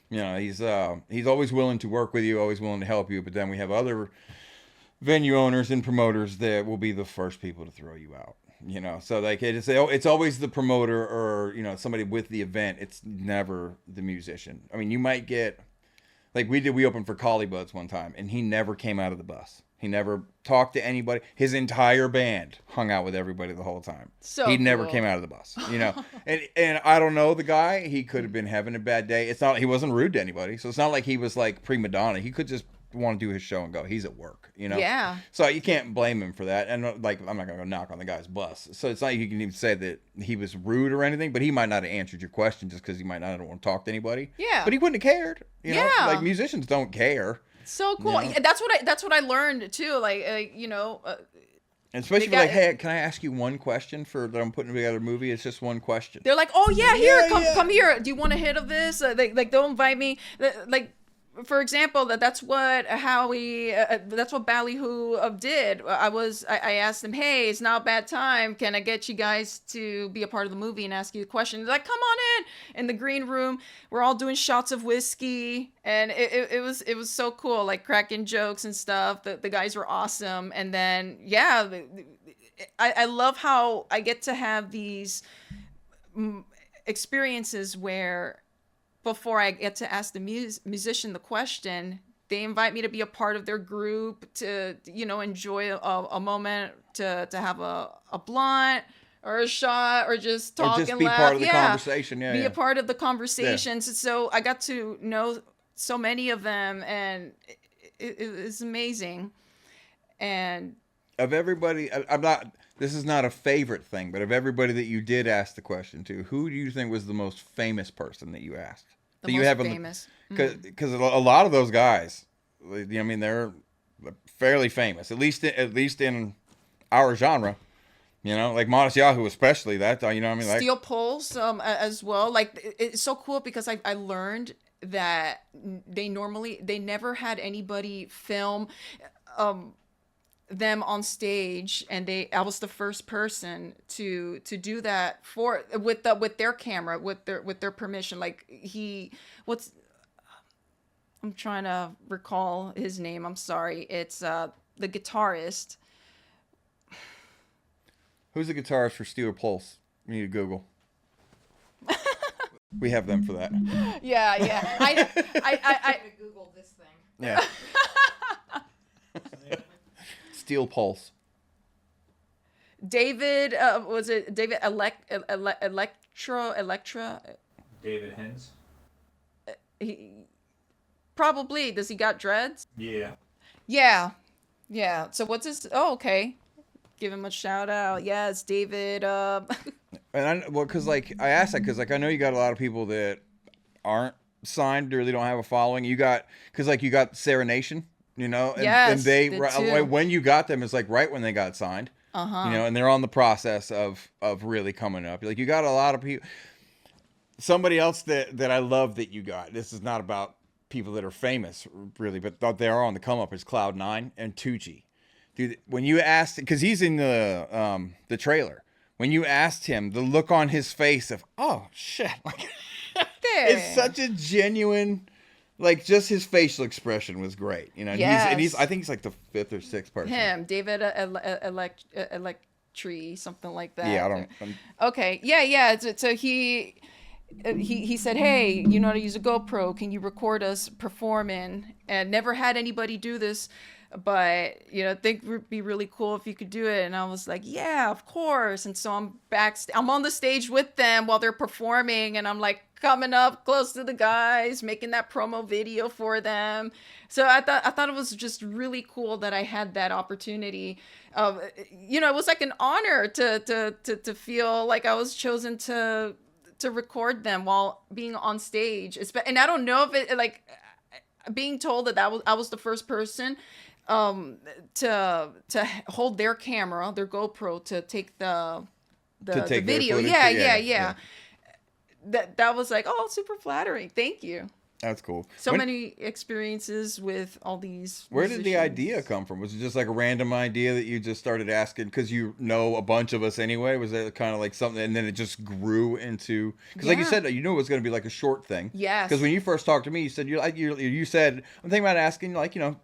You know, he's always willing to work with you, always willing to help you. But then we have other venue owners and promoters that will be the first people to throw you out. You know, so like it's always the promoter or, you know, somebody with the event. It's never the musician. I mean, you might get like we opened for Collie Buds one time, and he never came out of the bus. He never talked to anybody. His entire band hung out with everybody the whole time. So he never cool. came out of the bus, you know. and I don't know the guy. He could have been having a bad day. It's not. He wasn't rude to anybody. So it's not like he was like prima donna. He could just want to do his show and go. He's at work, you know. Yeah. So you can't blame him for that. And like, I'm not gonna go knock on the guy's bus. So it's not like you can even say that he was rude or anything. But he might not have answered your question just because he might not want to talk to anybody. Yeah. But he wouldn't have cared. You know? Yeah. Like musicians don't care. So cool. You know? That's what I learned too. Like, you know. And especially like, hey, can I ask you one question for that I'm putting together a movie? It's just one question. They're like, oh yeah, here, come here. Do you want a hit of this? They'll invite me. Like, for example, that's what Ballyhoo did. I asked them, hey, it's not a bad time. Can I get you guys to be a part of the movie and ask you a question? They're like, come on in the green room. We're all doing shots of whiskey, and it was so cool, like cracking jokes and stuff. The guys were awesome, and then I love how I get to have these experiences where, before I get to ask the musician the question, they invite me to be a part of their group, to, you know, enjoy a moment, to have a blunt or a shot, or just talk and be laugh. Part of the conversation. Be a part of the conversations. Yeah. So I got to know so many of them, and it was amazing. And of everybody, this is not a favorite thing, but of everybody that you did ask the question to, who do you think was the most famous person that you asked? The most famous. Because a lot of those guys, I mean, they're fairly famous, at least in our genre. You know, like Modest Yahoo, especially that. You know what I mean? Like Steel Pulse, as well. Like, it's so cool because I learned that they never had anybody film them on stage, and I was the first person to do that with their camera, with their permission. Like, I'm trying to recall his name. I'm sorry. It's the guitarist. Who's the guitarist for Steel Pulse? You need to Google. We have them for that. Yeah. I Google this thing. Yeah. Steel Pulse. David, was it David Electra? David Hens. He probably, does he got dreads? Yeah. Yeah. So what's his? Oh, okay. Give him a shout out. Yeah, it's David. And because like I asked that because like I know you got a lot of people that aren't signed or they don't have a following. You got Sarah Nation. You know, and they when you got them, it's like right when they got signed. You know, and they're on the process of really coming up. Like, you got a lot of people. Somebody else that I love that you got. This is not about people that are famous, really, but they are on the come up. Is Cloud9 and Tucci. Dude, when you asked, because he's in the trailer. when you asked him, the look on his face of, oh shit, like, it's such a genuine, like, just his facial expression was great, you know. And he's I think he's like the 5th or 6th person. Him, David Electri, something like that. Yeah, I don't. Okay, yeah. So he said, hey, you know how to use a GoPro? Can you record us performing? And never had anybody do this, but think it would be really cool if you could do it. And I was like, yeah, of course. And so I'm on the stage with them while they're performing, and I'm like coming up close to the guys, making that promo video for them. So I thought it was just really cool that I had that opportunity. It was like an honor to feel like I was chosen to record them while being on stage. And I don't know if it, like, being told that I was the first person to hold their camera, their GoPro, to take the video. Footage. Yeah. That was like, oh, super flattering. Thank you. That's cool. So many experiences with all these Where did the musicians. idea come from? Was it just like a random idea that you just started asking because you know a bunch of us anyway? Was that kind of like something, and then it just grew into, because like you said, you knew it was going to be like a short thing. Yes. Because when you first talked to me, you said you said, I'm thinking about asking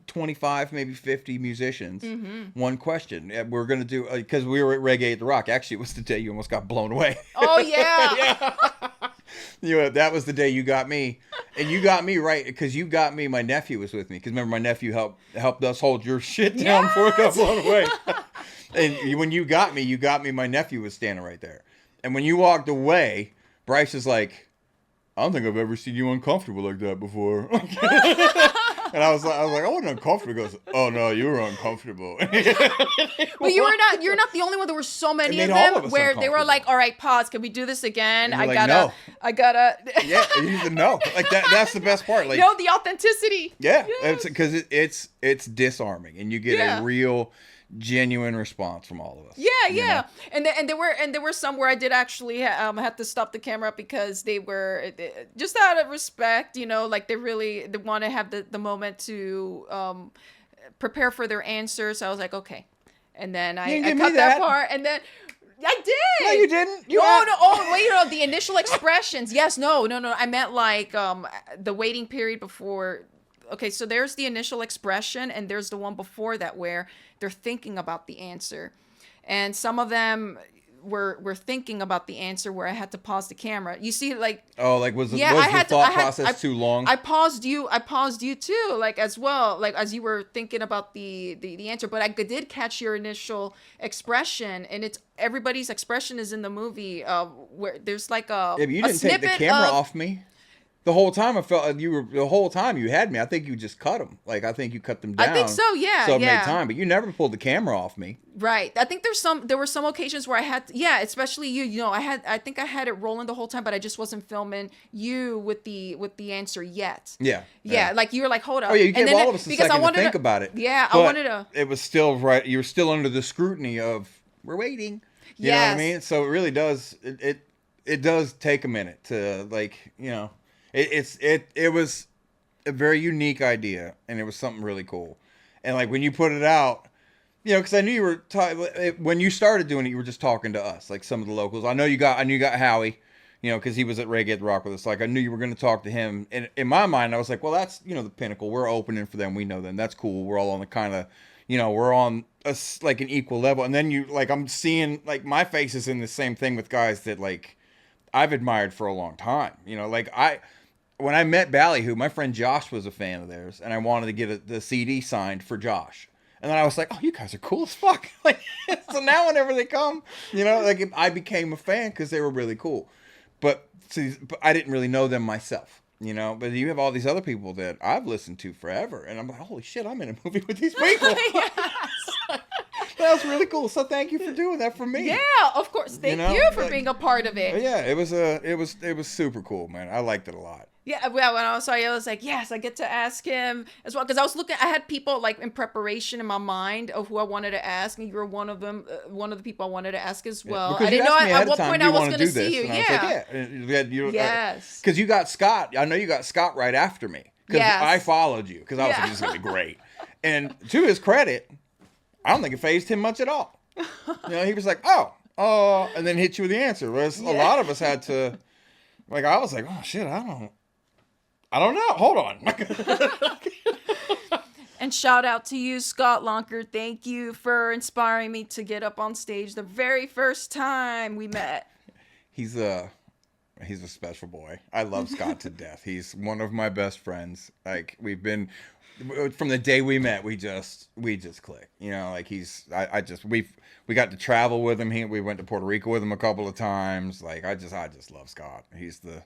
25, maybe 50 musicians one question. We're going to do, because we were at Reggae at the Rock. Actually, it was the day you almost got blown away. Oh yeah. That was the day you got me, and you got me right because you got me. My nephew was with me because remember my nephew helped us hold your shit down before it got blown away. And when you got me, my nephew was standing right there. And when you walked away, Bryce is like, I don't think I've ever seen you uncomfortable like that before. And I was like, I wasn't uncomfortable. He goes, oh no, you were uncomfortable. But you're not the only one. There were so many of them where they were like, all right, pause. Can we do this again? I gotta. Yeah, you said no. Like that's the best part. Like, no, the authenticity. Yeah, Yes. because it's disarming, and you get a real, genuine response from all of us. Yeah. And there were some where I did actually have to stop the camera because they were just out of respect, like they want to have the moment to prepare for their answer. So I was like, okay. And then I cut that part, and then I did. No, you didn't. No. The initial expressions. Yes, no. I meant like the waiting period before. Okay, so there's the initial expression, and there's the one before that where they're thinking about the answer. And some of them were thinking about the answer where I had to pause the camera. You see, like... Oh, like was the thought process too long? I paused you too, like as well, like as you were thinking about the answer. But I did catch your initial expression, and it's everybody's expression is in the movie where there's like a Yeah, but you didn't take the camera off me. The whole time I felt the whole time you had me. I think you just cut them. Like I think you cut them down. I think so. Yeah. So it made time, but you never pulled the camera off me. Right. I think there were some occasions where I had especially you. I think I had it rolling the whole time, but I just wasn't filming you with the answer yet. Yeah. Like you were like, hold up. Oh yeah, you gave all of us a second to think about it. Yeah, but I wanted to. It was still right. You were still under the scrutiny of we're waiting. You know what I mean? So it really does. It does take a minute to It was a very unique idea, and it was something really cool. And like when you put it out, because I knew you were when you started doing it, you were just talking to us, like some of the locals. I knew you got Howie, because he was at Reggae at the Rock with us. Like I knew you were going to talk to him. And in my mind, I was like, well, that's the pinnacle. We're opening for them. We know them. That's cool. We're all on the kind of, we're on like an equal level. And then I'm seeing like my face is in the same thing with guys that like I've admired for a long time. When I met Ballyhoo, my friend Josh was a fan of theirs, and I wanted to get the CD signed for Josh. And then I was like, "Oh, you guys are cool as fuck!" Like, so now whenever they come, I became a fan because they were really cool. But I didn't really know them myself, But you have all these other people that I've listened to forever, and I'm like, "Holy shit, I'm in a movie with these people." That was really cool. So thank you for doing that for me. Yeah, of course. Thank you for being a part of it. Yeah, it was super cool, man. I liked it a lot. Yeah, well, when I was sorry, I was like, yes, I get to ask him as well. Because I had people like in preparation in my mind of who I wanted to ask, and you were one of them, one of the people I wanted to ask as well. Yeah, I didn't know at what point I was going to see you. Yeah. Yes. Because you got Scott. I know you got Scott right after me. Because I followed you. Because I was like, this is going to be great. And to his credit, I don't think it fazed him much at all. He was like, oh, oh, and then hit you with the answer. Whereas a lot of us had to, like, I was like, oh shit, I don't know. Hold on. And shout out to you, Scott Lonker. Thank you for inspiring me to get up on stage the very first time we met. He's a special boy. I love Scott to death. He's one of my best friends. Like, we've been from the day we met, we just click. You know, like we got to travel with him. We went to Puerto Rico with him a couple of times. Like, I just love Scott. He's the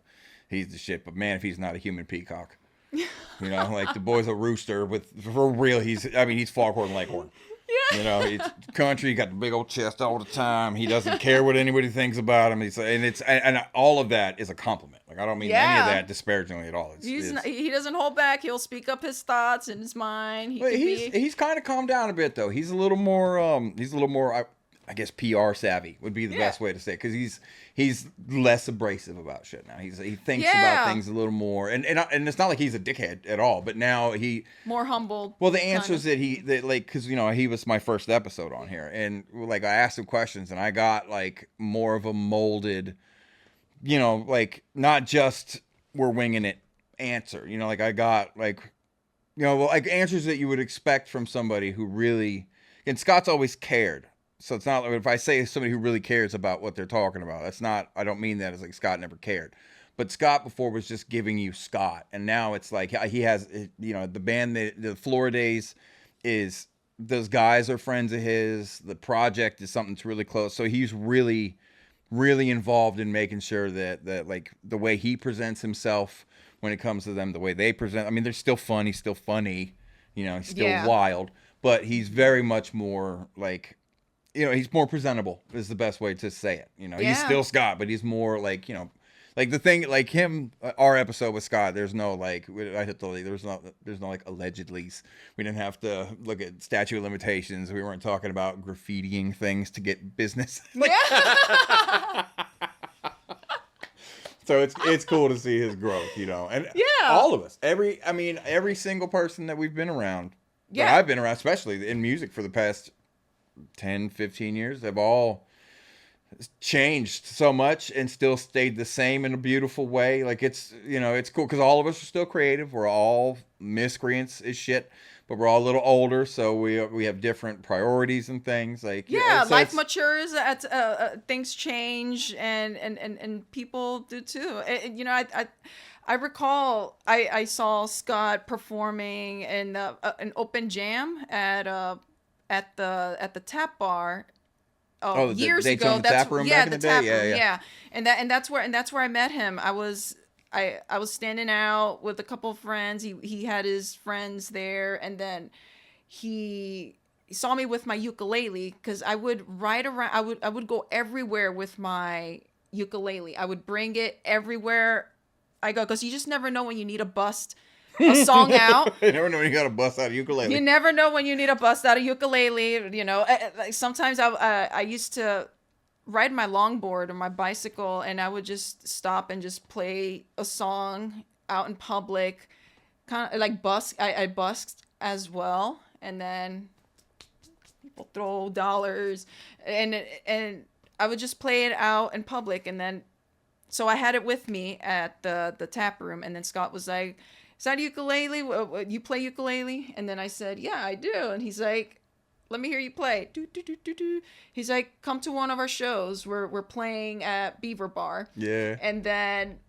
shit. But man, if he's not a human peacock. You know, like, the boy's a rooster for real. He's Foghorn Leghorn. Yeah. You know, he's country. He got the big old chest all the time. He doesn't care what anybody thinks about him. And all of that is a compliment. Like, I don't mean any of that disparagingly at all. He doesn't hold back. He'll speak up his thoughts and his mind. He's kind of calmed down a bit though. He's a little more I guess PR savvy would be the best way to say it, because he's less abrasive about shit now. He thinks about things a little more, and it's not like he's a dickhead at all. But now he more humble. Well, the answers because you know, he was my first episode on here, and like, I asked him questions, and I got like more of a molded, you know, like, not just we're winging it answer. You know, like, I got like, you know, like, answers that you would expect from somebody who really, and Scott's always cared. So it's not like, if I say somebody who really cares about what they're talking about, that's not, I don't mean that as like Scott never cared. But Scott before was just giving you Scott. And now it's like, he has, you know, the band, the Florida Days is, those guys are friends of his. The project is something that's really close. So he's really, really involved in making sure that like, the way he presents himself when it comes to them, the way they present, I mean, they're still fun. He's still funny, you know, he's still wild, but he's very much more like, you know, he's more presentable is the best way to say it. You know, he's still Scott, but he's more like, you know, like the thing, like him, our episode with Scott, there's no like, there's no like allegedlys. We didn't have to look at statute of limitations. We weren't talking about graffitiing things to get business. So it's cool to see his growth, you know, and all of us, every single person that we've been around, that I've been around, especially in music for the past 10, 15 years, have all changed so much and still stayed the same in a beautiful way. Like, it's, you know, it's cool because all of us are still creative. We're all miscreants as shit, but we're all a little older, so we have different priorities and things. Like, life matures, things change, and people do too. You know, I recall I saw Scott performing in an open jam at the tap bar years Daytona ago. Tap room back in the tap day? room, Yeah. And that's where I met him. I was standing out with a couple of friends. He had his friends there, and then he saw me with my ukulele, because I would ride around. I would go everywhere with my ukulele. I would bring it everywhere I go, because you just never know when you need to bust a song out. You never know when you got to bust out a ukulele. You never know when you need to bust out a ukulele. You know, like, sometimes I used to ride my longboard or my bicycle, and I would just stop and just play a song out in public, kind of like busk. I busked as well, and then people throw dollars, and I would just play it out in public, and then so I had it with me at the tap room, and then Scott was like, "Is that a ukulele? You play ukulele?" And then I said, "Yeah, I do." And he's like, "Let me hear you play." Do, do, do, do, do. He's like, "Come to one of our shows. We're playing at Beaver Bar." Yeah. And then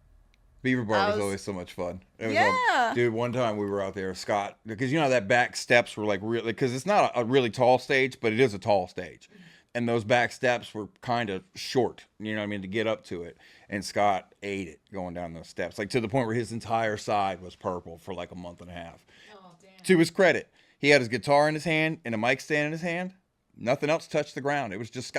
Beaver Bar was always so much fun. It was, dude, one time we were out there, Scott, because you know that back steps were like really, because it's not a really tall stage, but it is a tall stage. And those back steps were kind of short, you know what I mean, to get up to it. And Scott ate it going down those steps, like to the point where his entire side was purple for like a month and a half. Oh, damn. To his credit, he had his guitar in his hand and a mic stand in his hand. Nothing else touched the ground. It was just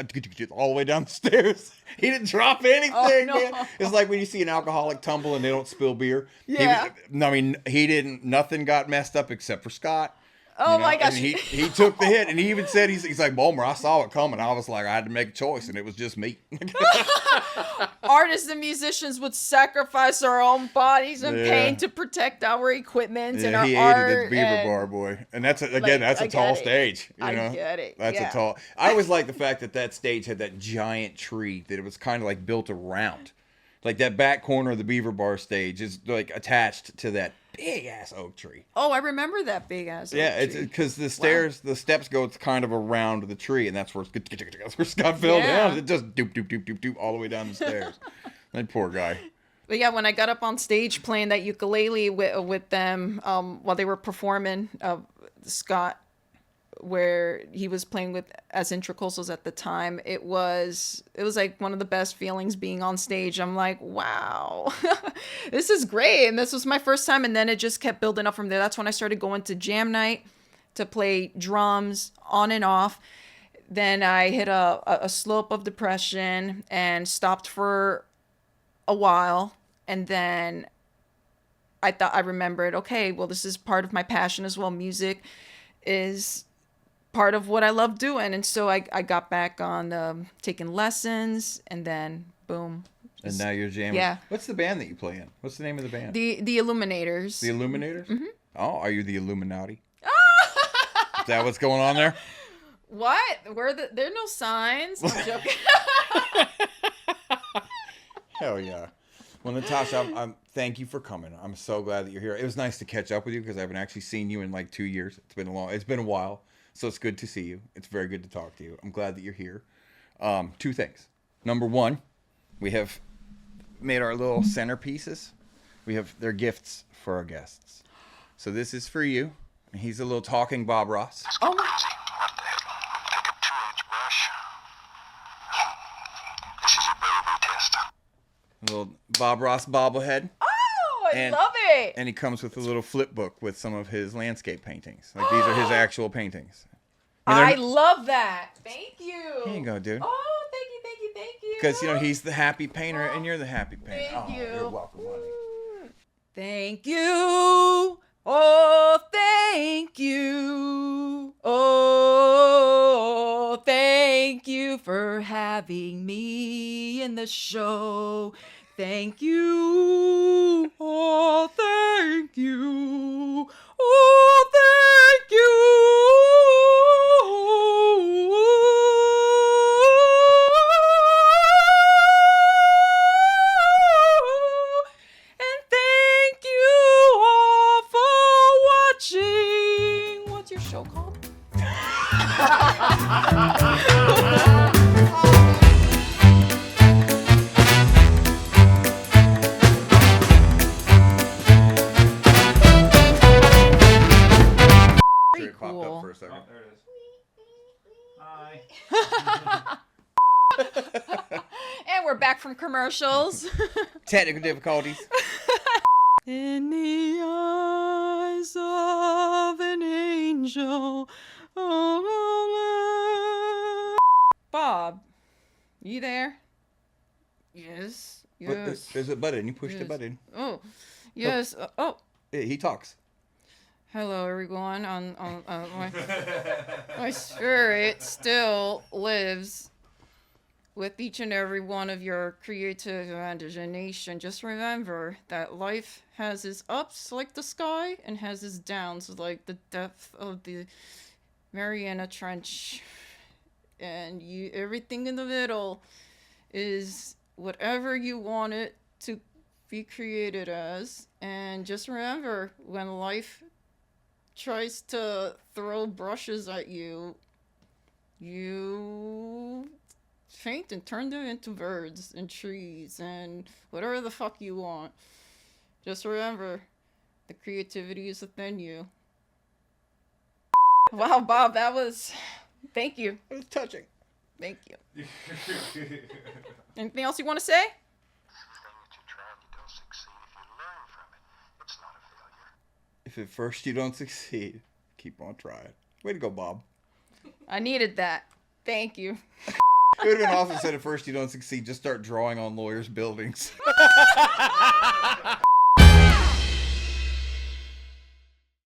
all the way down the stairs. He didn't drop anything, man. It's like when you see an alcoholic tumble and they don't spill beer. Yeah. Nothing got messed up except for Scott. Oh my gosh. And he took the hit, and he even said, he's like, Bulmer, I saw it coming. I was like, I had to make a choice, and it was just me. Artists and musicians would sacrifice our own bodies and pain to protect our equipment and our he art. hated the beaver bar, boy. And that's, that's a tall stage. You know? I get it. That's a tall. I always like the fact that stage had that giant tree that it was kind of like built around. Like that back corner of the beaver bar stage is like attached to that big ass oak tree. Oh, I remember that big ass. Yeah, it's because the stairs, the steps go kind of around the tree, and that's where Scott fell down. It just doop doop doop doop doop all the way down the stairs. That poor guy. But yeah, when I got up on stage playing that ukulele with them while they were performing, Scott, where he was playing with as intracosals at the time, it was like one of the best feelings being on stage. I'm like, wow, this is great. And this was my first time. And then it just kept building up from there. That's when I started going to jam night to play drums on and off. Then I hit a slope of depression and stopped for a while. And then I remembered, okay, well, this is part of my passion as well. Music is part of what I love doing. And so I got back on taking lessons, and then boom. And now you're jamming. Yeah. What's the band that you play in? What's the name of the band? The Illuminators. The Illuminators? Mm-hmm. Oh, are you the Illuminati? Is that what's going on there? What? There are no signs. I'm joking. Hell yeah. Well, Natasha, I'm thank you for coming. I'm so glad that you're here. It was nice to catch up with you because I haven't actually seen you in like 2 years. It's been a while. So it's good to see you. It's very good to talk to you. I'm glad that you're here. 2 things. Number 1, we have made our little centerpieces. They're gifts for our guests. So this is for you. He's a little talking Bob Ross. Oh my. What the hell? Take a 2-inch brush. This is a baby tester. A little Bob Ross bobblehead. Oh, I love it. And he comes with a little flip book with some of his landscape paintings. Like these are his actual paintings. I love that. Thank you. Here you go, dude. Oh, thank you. Because, he's the happy painter and you're the happy painter. Thank you. You're welcome, honey. Thank you. Oh, thank you. Oh, thank you for having me in the show. Thank you. Oh, thank you. Oh, thank you. And thank you all for watching. What's your show called? It popped cool. up for a second. Oh, there it is. Hi. And we're back from commercials. Technical difficulties. In the eyes of an angel. Bob, you there? Yes. There's a button. You push the Yes. button. Oh, yes. Oh. He talks. Hello, everyone. My spirit still lives with each and every one of your creative imagination. Just remember that life has its ups like the sky and has its downs like the depth of the Mariana Trench. And everything in the middle is whatever you want it to be created as. And just remember, when life tries to throw brushes at you, you paint and turn them into birds and trees and whatever the fuck you want. Just remember, the creativity is within you. Wow, Bob, that was... Thank you. It was touching. Thank you. Anything else you want to say? Everything that you try and you don't succeed, if you learn from it, it's not a failure. If at first you don't succeed, keep on trying. Way to go, Bob. I needed that. Thank you. It would have been awesome said at first you don't succeed, just start drawing on lawyers' buildings.